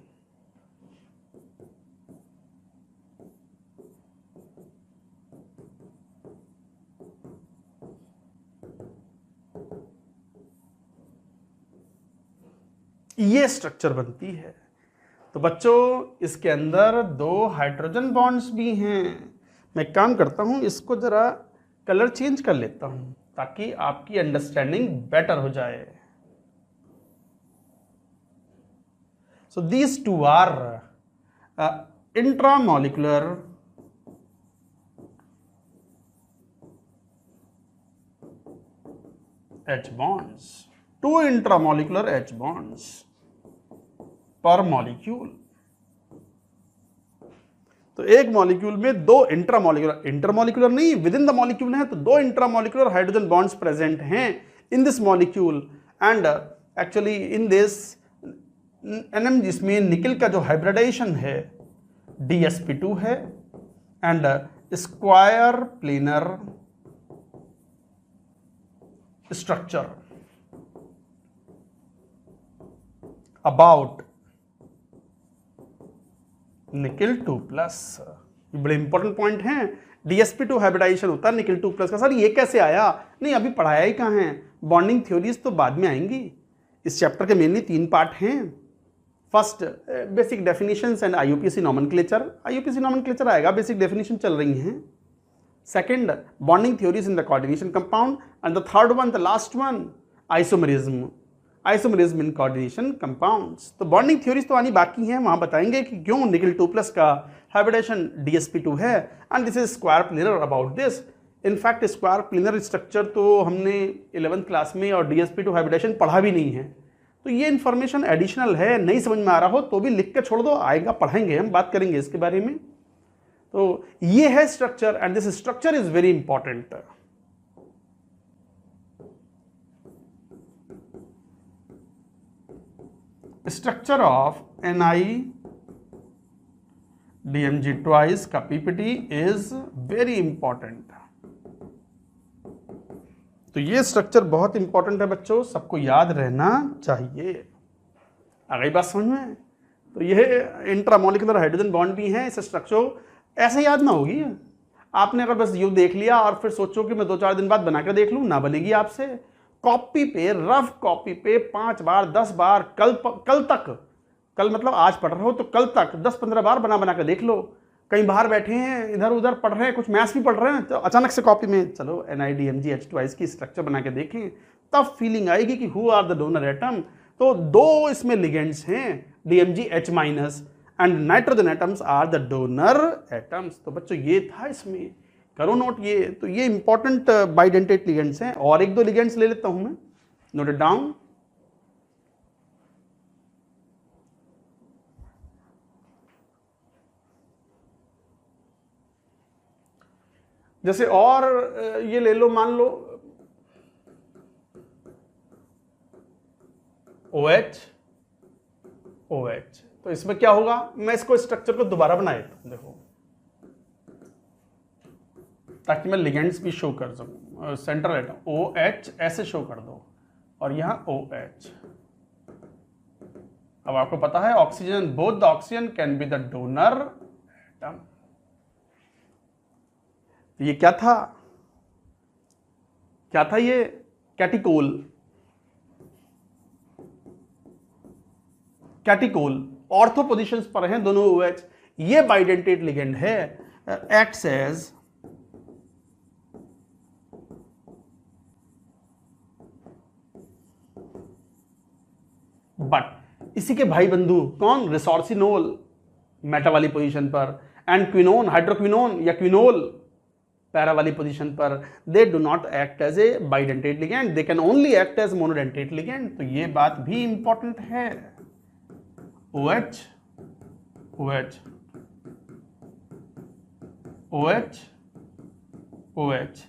ये स्ट्रक्चर बनती है। तो बच्चों इसके अंदर 2 हाइड्रोजन बॉन्ड्स भी हैं। मैं एक काम करता हूं, इसको जरा कलर चेंज कर लेता हूं ताकि आपकी अंडरस्टैंडिंग बेटर हो जाए। So these 2 are intramolecular H bonds, 2 intramolecular H bonds पर मॉलिक्यूल। तो एक मॉलिक्यूल में 2 इंटरमॉलिक्यूलर नहीं, विद इन द मॉलिक्यूल है, तो 2 इंट्रामॉलिक्यूलर हाइड्रोजन बॉन्ड्स प्रेजेंट हैं in this molecule. And actually in this NM, जिसमें निकल का जो हाइब्रिडाइजेशन है DsP2 है, and square planar structure about निकल 2+। ये बड़े इंपॉर्टेंट पॉइंट हैं। DsP2 हाइब्रिडाइजेशन होता है निकल 2+ का। सर ये कैसे आया? नहीं, अभी पढ़ाया ही कहाँ है। बॉन्डिंग थ्योरीज तो बाद में आएंगी। इस चैप्टर के मेनली 3 पार्ट हैं। First basic definitions and IUPAC nomenclature. IUPAC nomenclature आएगा, बेसिक डेफिनेशन चल रही हैं। Second, bonding theories in the coordination compound, and the third one, the last one, isomerism in coordination compounds। तो bonding theories तो आनी बाकी हैं, वहाँ बताएंगे कि क्यों निकल 2+ का हाइब्रिडेशन DsP2 है, and this is square planar about this। In fact, square planar structure तो हमने 11th क्लास में और DsP2 हाइब्रिडेशन पढ़ा भी नहीं है। तो ये इन्फॉर्मेशन एडिशनल है, नहीं समझ में आ रहा हो तो भी लिख के छोड़ दो, आएगा, पढ़ाएंगे, हम बात करेंगे इसके बारे में। तो ये है structure, and this structure is very important. Structure of NiDMG twice का PPT इज वेरी इंपॉर्टेंट। तो ये स्ट्रक्चर बहुत इंपॉर्टेंट है बच्चों, सबको याद रहना चाहिए। आ गई बात समझ में? तो ये इंट्रामॉलिक्यूलर हाइड्रोजन बॉन्ड भी है। इस स्ट्रक्चर ऐसे याद ना होगी। आपने अगर बस यूं देख लिया और फिर सोचो कि मैं 2-4 दिन बाद बनाकर देख लूं, ना बनेगी आपसे। कॉपी पे, रफ कॉपी पे 5 बार 10 बार, कल तक, कल मतलब आज पढ़ रहे हो तो कल तक 10-15 बार बना कर देख लो। कहीं बाहर बैठे हैं, इधर उधर पढ़ रहे हैं, कुछ मैथ्स भी पढ़ रहे हैं, तो अचानक से कॉपी में चलो NiDMG H2 की स्ट्रक्चर बना के देखें, तब फीलिंग आएगी कि who are the donor atom. तो 2 इसमें लिगेंड्स हैं, DMG H- and nitrogen atoms are the donor atoms. तो बच्चों ये था, इसमें करो नोट। ये तो ये इंपॉर्टेंट बाइडेंटेट लिगेंड्स हैं। और 1-2 लिगेंड्स ले लेता हूं मैं, नोट इट डाउन। जैसे और ये ले लो, मान लो OH OH। तो इसमें क्या होगा, मैं इसको स्ट्रक्चर को दोबारा बना देता हूं, देखो, ताकि मैं लिगेंड्स भी शो कर सकूं। सेंट्रल एटम OH ऐसे शो कर दो, और यहां OH। अब आपको पता है oxygen, both the oxygen can be the donor atom. ये क्या था, ये कैटिकोल ऑर्थो पोजीशंस पर हैं दोनों OH। ये बाइडेंटेट लिगेंड है, एक्ट्स एज बट इसी के भाई बंधु कौन, रिसोर्सिनोल मेटा वाली पोजीशन पर, एंड क्विनोन, हाइड्रोक्विनोन या क्विनोल पैरा वाली पोजीशन पर। They do not act as a bidentate ligand, they can only act as monodentate ligand. तो ये बात भी इंपॉर्टेंट है। OH OH OH OH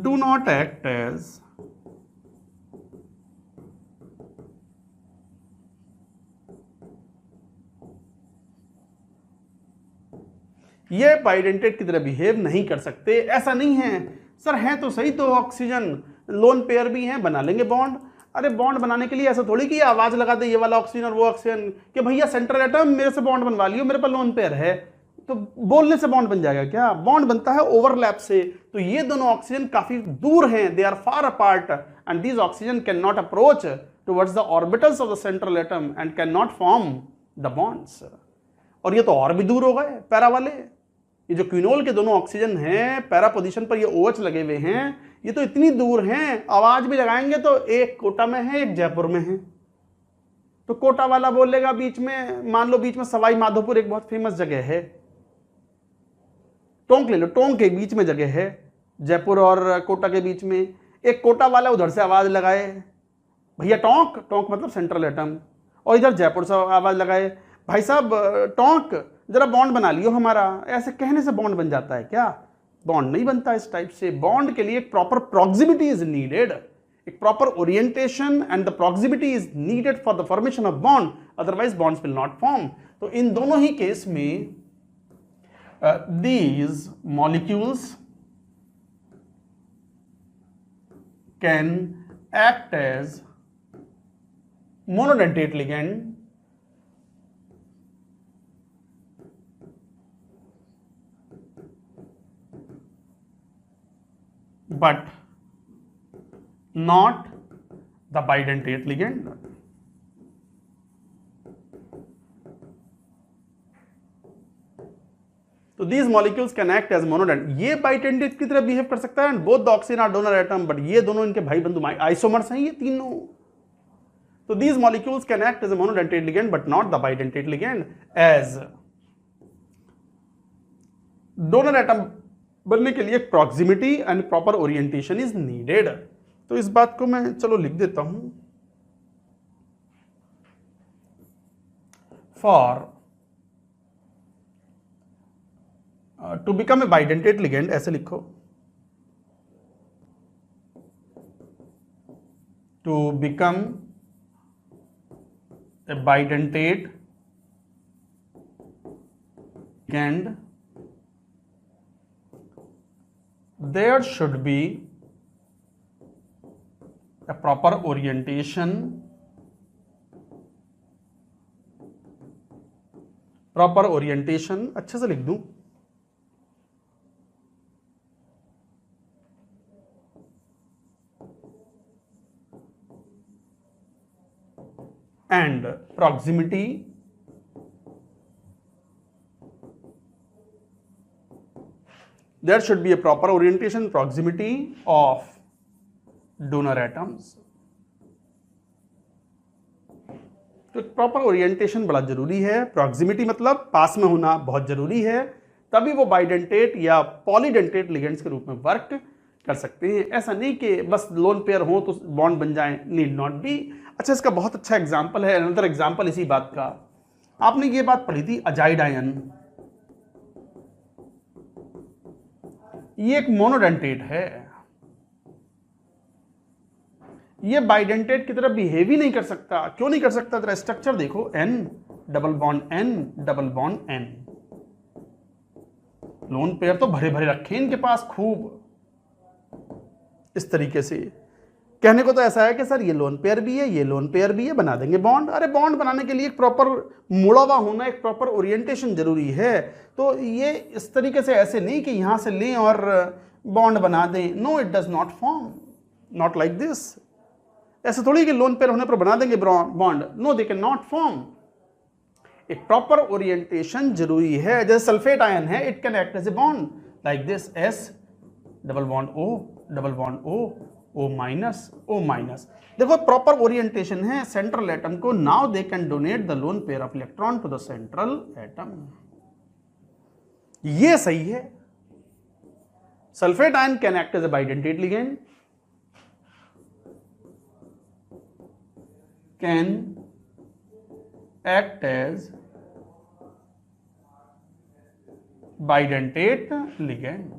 do not act as ये बाइडेंटेट की तरह बिहेव नहीं कर सकते। ऐसा नहीं है सर, है तो सही, तो ऑक्सीजन लोन पेयर भी हैं, बना लेंगे बॉन्ड, अरे बॉन्ड बनाने के लिए ऐसा थोड़ी कि आवाज लगा दे ये वाला ऑक्सीजन और वो ऑक्सीजन कि भैया सेंट्रल एटम मेरे से बॉन्ड बनवा लियो, मेरे पर लोन पेयर है, तो बोलने से बॉन्ड बन जाएगा क्या? बॉन्ड बनता है ओवरलैप से। तो ये दोनों ऑक्सीजन काफी दूर हैं, they are far apart and these oxygen can not approach towards the orbitals of the central atom and can not form the bonds. और ये तो और भी दूर हो गए पैरा वाले। ये जो क्विनोल के दोनों ऑक्सीजन हैं पैरा पोजीशन पर, ये OH लगे हुए हैं, ये तो इतनी दूर हैं, आवाज भी लगाएंगे तो एक कोटा में है एक जयपुर में है। तो कोटा वाला बोलेगा बीच में, मान लो बीच में सवाई माधोपुर एक बहुत फेमस जगह है, टोंक ले लो, टोंक के बीच में जगह है जयपुर और कोटा के बीच में, एक कोटा वाला उधर से आवाज लगाए भैया टोंक, टोंक मतलब सेंट्रल एटम, और इधर जयपुर से आवाज लगाए भाई साहब टोंक जरा बॉन्ड बना लियो हमारा। ऐसे कहने से बॉन्ड बन जाता है क्या? बॉन्ड नहीं बनता इस टाइप से। बॉन्ड के लिए एक प्रॉपर प्रॉक्सिमिटी इज नीडेड, एक proper orientation and the proximity is needed for the formation of bond, otherwise bonds will not form. तो इन दोनों ही केस में these molecules can act as monodentate ligand but not the bidentate ligand. तो these molecules can act as monodentate, ये bidentate की तरह behave कर सकता है and both the oxygen are donor atom, but ये दोनों इनके भाई बंधु आइसोमर्स हैं ये तीनों। तो these molecules can act as a monodentate ligand but not the bidentate ligand, as donor atom बनने के लिए proximity and proper orientation is needed. तो इस बात को मैं चलो लिख देता हूं, for to become a bidentate ligand, ऐसे लिखो, to become a bidentate ligand there should be a proper orientation, proper orientation अच्छे से लिख दूं, and proximity there should be a proper orientation, proximity of donor atoms। तो proper orientation बड़ा जरूरी है, प्रॉक्सिमिटी मतलब पास में होना बहुत जरूरी है, तभी वो बाइडेंटेट या पॉलीडेंटेट लिगेंड्स के रूप में वर्क कर सकते हैं। ऐसा नहीं कि बस लोन पेयर हो तो बॉन्ड बन जाए, नीड नॉट बी। अच्छा, इसका बहुत अच्छा एग्जाम्पल है, अनदर एग्जाम्पल इसी बात का, आपने ये बात पढ़ी थी अजाइड आयन, ये एक मोनोडेंटेट है, ये बाइडेंटेट की तरह बिहेव ही नहीं कर सकता। क्यों नहीं कर सकता? जरा स्ट्रक्चर देखो, N double bond N double bond N, lone pair तो भरे भरे रखे इनके पास खूब। इस तरीके से कहने को तो ऐसा है कि सर ये लोन पेयर भी है, ये लोन पेयर भी है, बना देंगे बॉन्ड। अरे बॉन्ड बनाने के लिए एक प्रॉपर मुड़ा हुआ होना, एक प्रॉपर ओरिएंटेशन जरूरी है। तो ये इस तरीके से ऐसे नहीं कि यहां से लें और बॉन्ड बना दें, no it does not form, not like this. ऐसे थोड़ी कि लोन पेयर होने पर बना देंगे bond, no they can not form. एक प्रॉपर ओरिएंटेशन जरूरी है। जैसे सल्फेट आयन है, it can act as a bond like this, S double bond O double bond O minus O minus. देखो प्रॉपर ओरिएंटेशन है सेंट्रल एटम को, now they can donate the lone pair of electron to the central atom. ये सही है। Sulphate ion can act as a bidentate ligand, can act as bidentate ligand.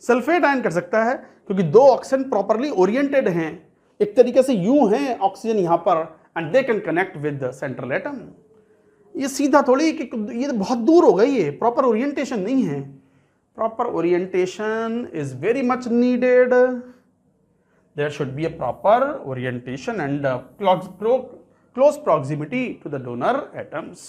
Sulphate ion कर सकता है क्योंकि दो ऑक्सीजन प्रॉपरली ओरिएंटेड हैं, एक तरीके से यूं हैं ऑक्सीजन यहां पर, and they can connect with the central atom. ये सीधा थोड़ी कि ये बहुत दूर हो गई है, प्रॉपर ओरिएंटेशन नहीं है। Proper orientation is very much needed there should be a proper orientation and close proximity to the donor atoms.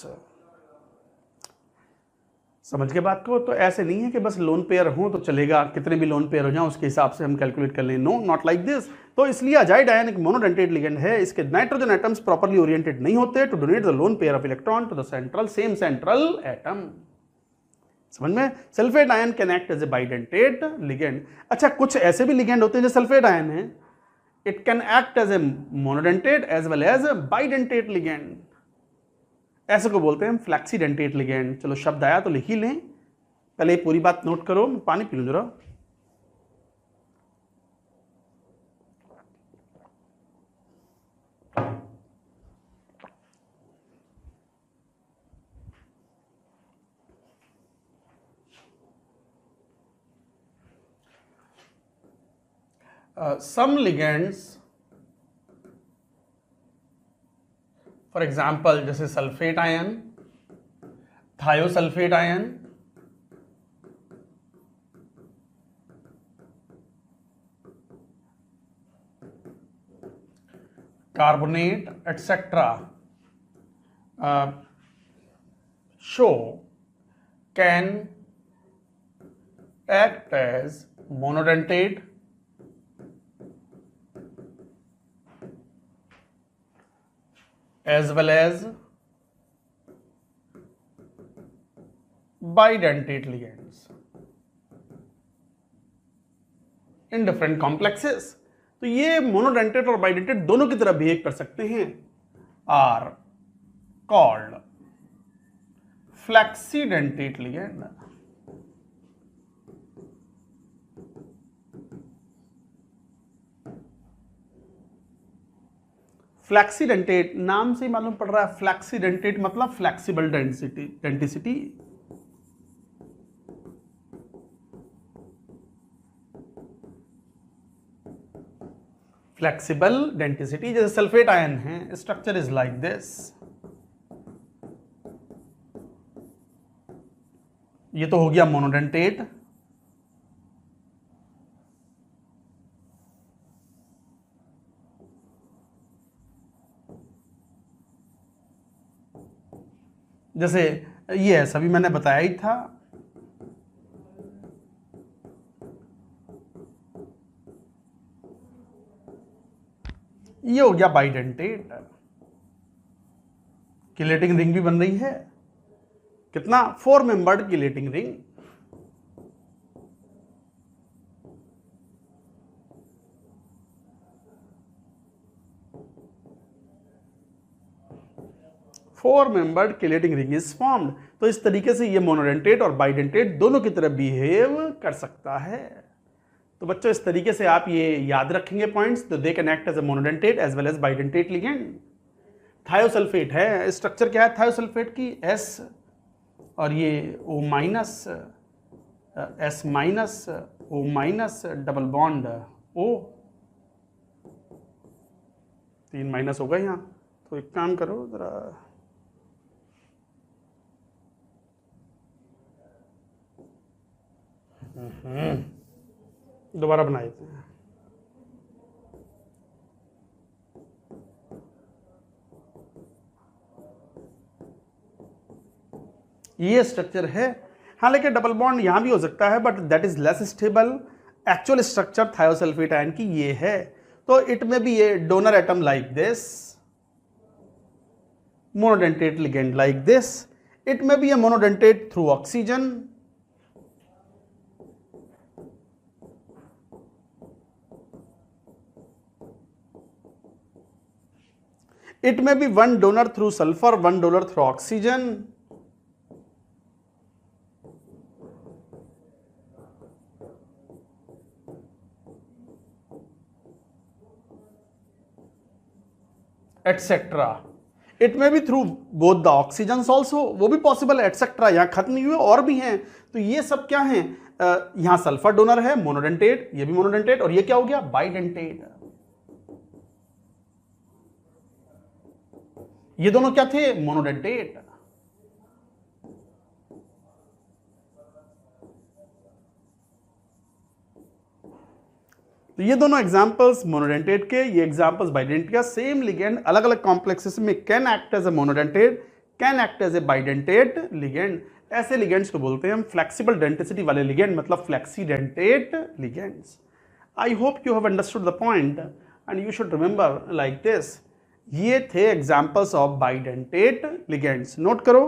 समझ के बात को? तो ऐसे नहीं है कि बस लोन पेयर हो तो चलेगा, कितने भी लोन पेयर हो जाए उसके हिसाब से हम कैलकुलेट कर लें। No, not like this. तो इसलिए अजाइड आयन एक मोनोडेंटेट लिगेंड है, इसके नाइट्रोजन एटम्स प्रॉपर्ली ओरिएंटेड नहीं होते to donate the lone pair of electron to the same central atom. समझ में? Sulphate ion can act as a bidentate ligand. अच्छा, कुछ ऐसे भी लिगेंड होते हैं जो सल्फेट आयन है, it can act as a monodentate as well as bidentate ligand. ऐसे को बोलते हैं हम फ्लैक्सीडेंटेट लिगेंड। चलो शब्द आया तो लिख ही लें, पहले पूरी बात नोट करो। मैं पानी पी लूं जरा। Some ligands, for example, जैसे sulphate ion, thiosulphate ion, carbonate etcetera, show can act as monodentate as well as bidentate ligands in different complexes। तो ये मोनोडेंटेट और बाइडेंटेट दोनों की तरह बिहेव कर सकते हैं, आर कॉल्ड फ्लैक्सीडेंटेट लिगेंड। फ्लैक्सीडेंटेट नाम से ही मालूम पड़ रहा है, फ्लैक्सीडेंटेट मतलब फ्लैक्सिबल डेंटिसिटी। फ्लैक्सिबल डेंटिसिटी, जैसे सल्फेट आयन है, स्ट्रक्चर इज लाइक दिस। ये तो हो गया मोनोडेंटेट। जैसे ये सभी मैंने बताया ही था। ये हो गया बाइडेंटेट। किलेटिंग रिंग भी बन रही है, कितना? 4 membered chelating ring. Four membered chelating ring is formed. तो इस तरीके से ये मोनोडेंटेट और बाइडेंटेट दोनों की तरह बिहेव कर सकता है। तो बच्चों इस तरीके से आप ये याद रखेंगे पॉइंट्स। तो they can act as a monodentate as well as bidentate ligand. Thiosulphate है, स्ट्रक्चर क्या है थायोसल्फेट की? S और ये O minus, S minus, O minus, double bond O। 3 minus होगा यहाँ। तो एक काम करो जरा, दोबारा बना देते हैं। ये स्ट्रक्चर है, हाँ, लेकिन डबल बॉन्ड यहां भी हो सकता है, but that is less stable. Actual structure thiosulphate ion की ये है। तो इट में भी ये donor atom like this, monodentate ligand like this. It में भी a monodentate through oxygen. It may be one donor through sulfur, one donor through oxygen. Etc. It may be through both the oxygens also, वो भी possible है, etcetera. यहाँ खत्म नहीं हुए, और भी हैं। तो ये सब क्या हैं? यहाँ सल्फर डोनर है, मोनोडेंटेट, ये भी मोनोडेंटेट, और ये क्या हो गया? बाइडेंटेट। ये दोनों क्या थे? मोनोडेंटेट। तो ये दोनों एग्जांपल्स मोनोडेंटेट के, ये एग्जांपल्स बाइडेंटेट का। सेम लिगेंड अलग अलग कॉम्प्लेक्सेस में can act as a monodentate, can act as a bidentate ligand. ऐसे लिगेंड्स को बोलते हैं हम फ्लेक्सिबल डेंटिसिटी वाले लिगेंड, मतलब flexidentate ligands. I hope you have understood the point and you should remember like this. ये थे examples of bidentate ligands. Note करो।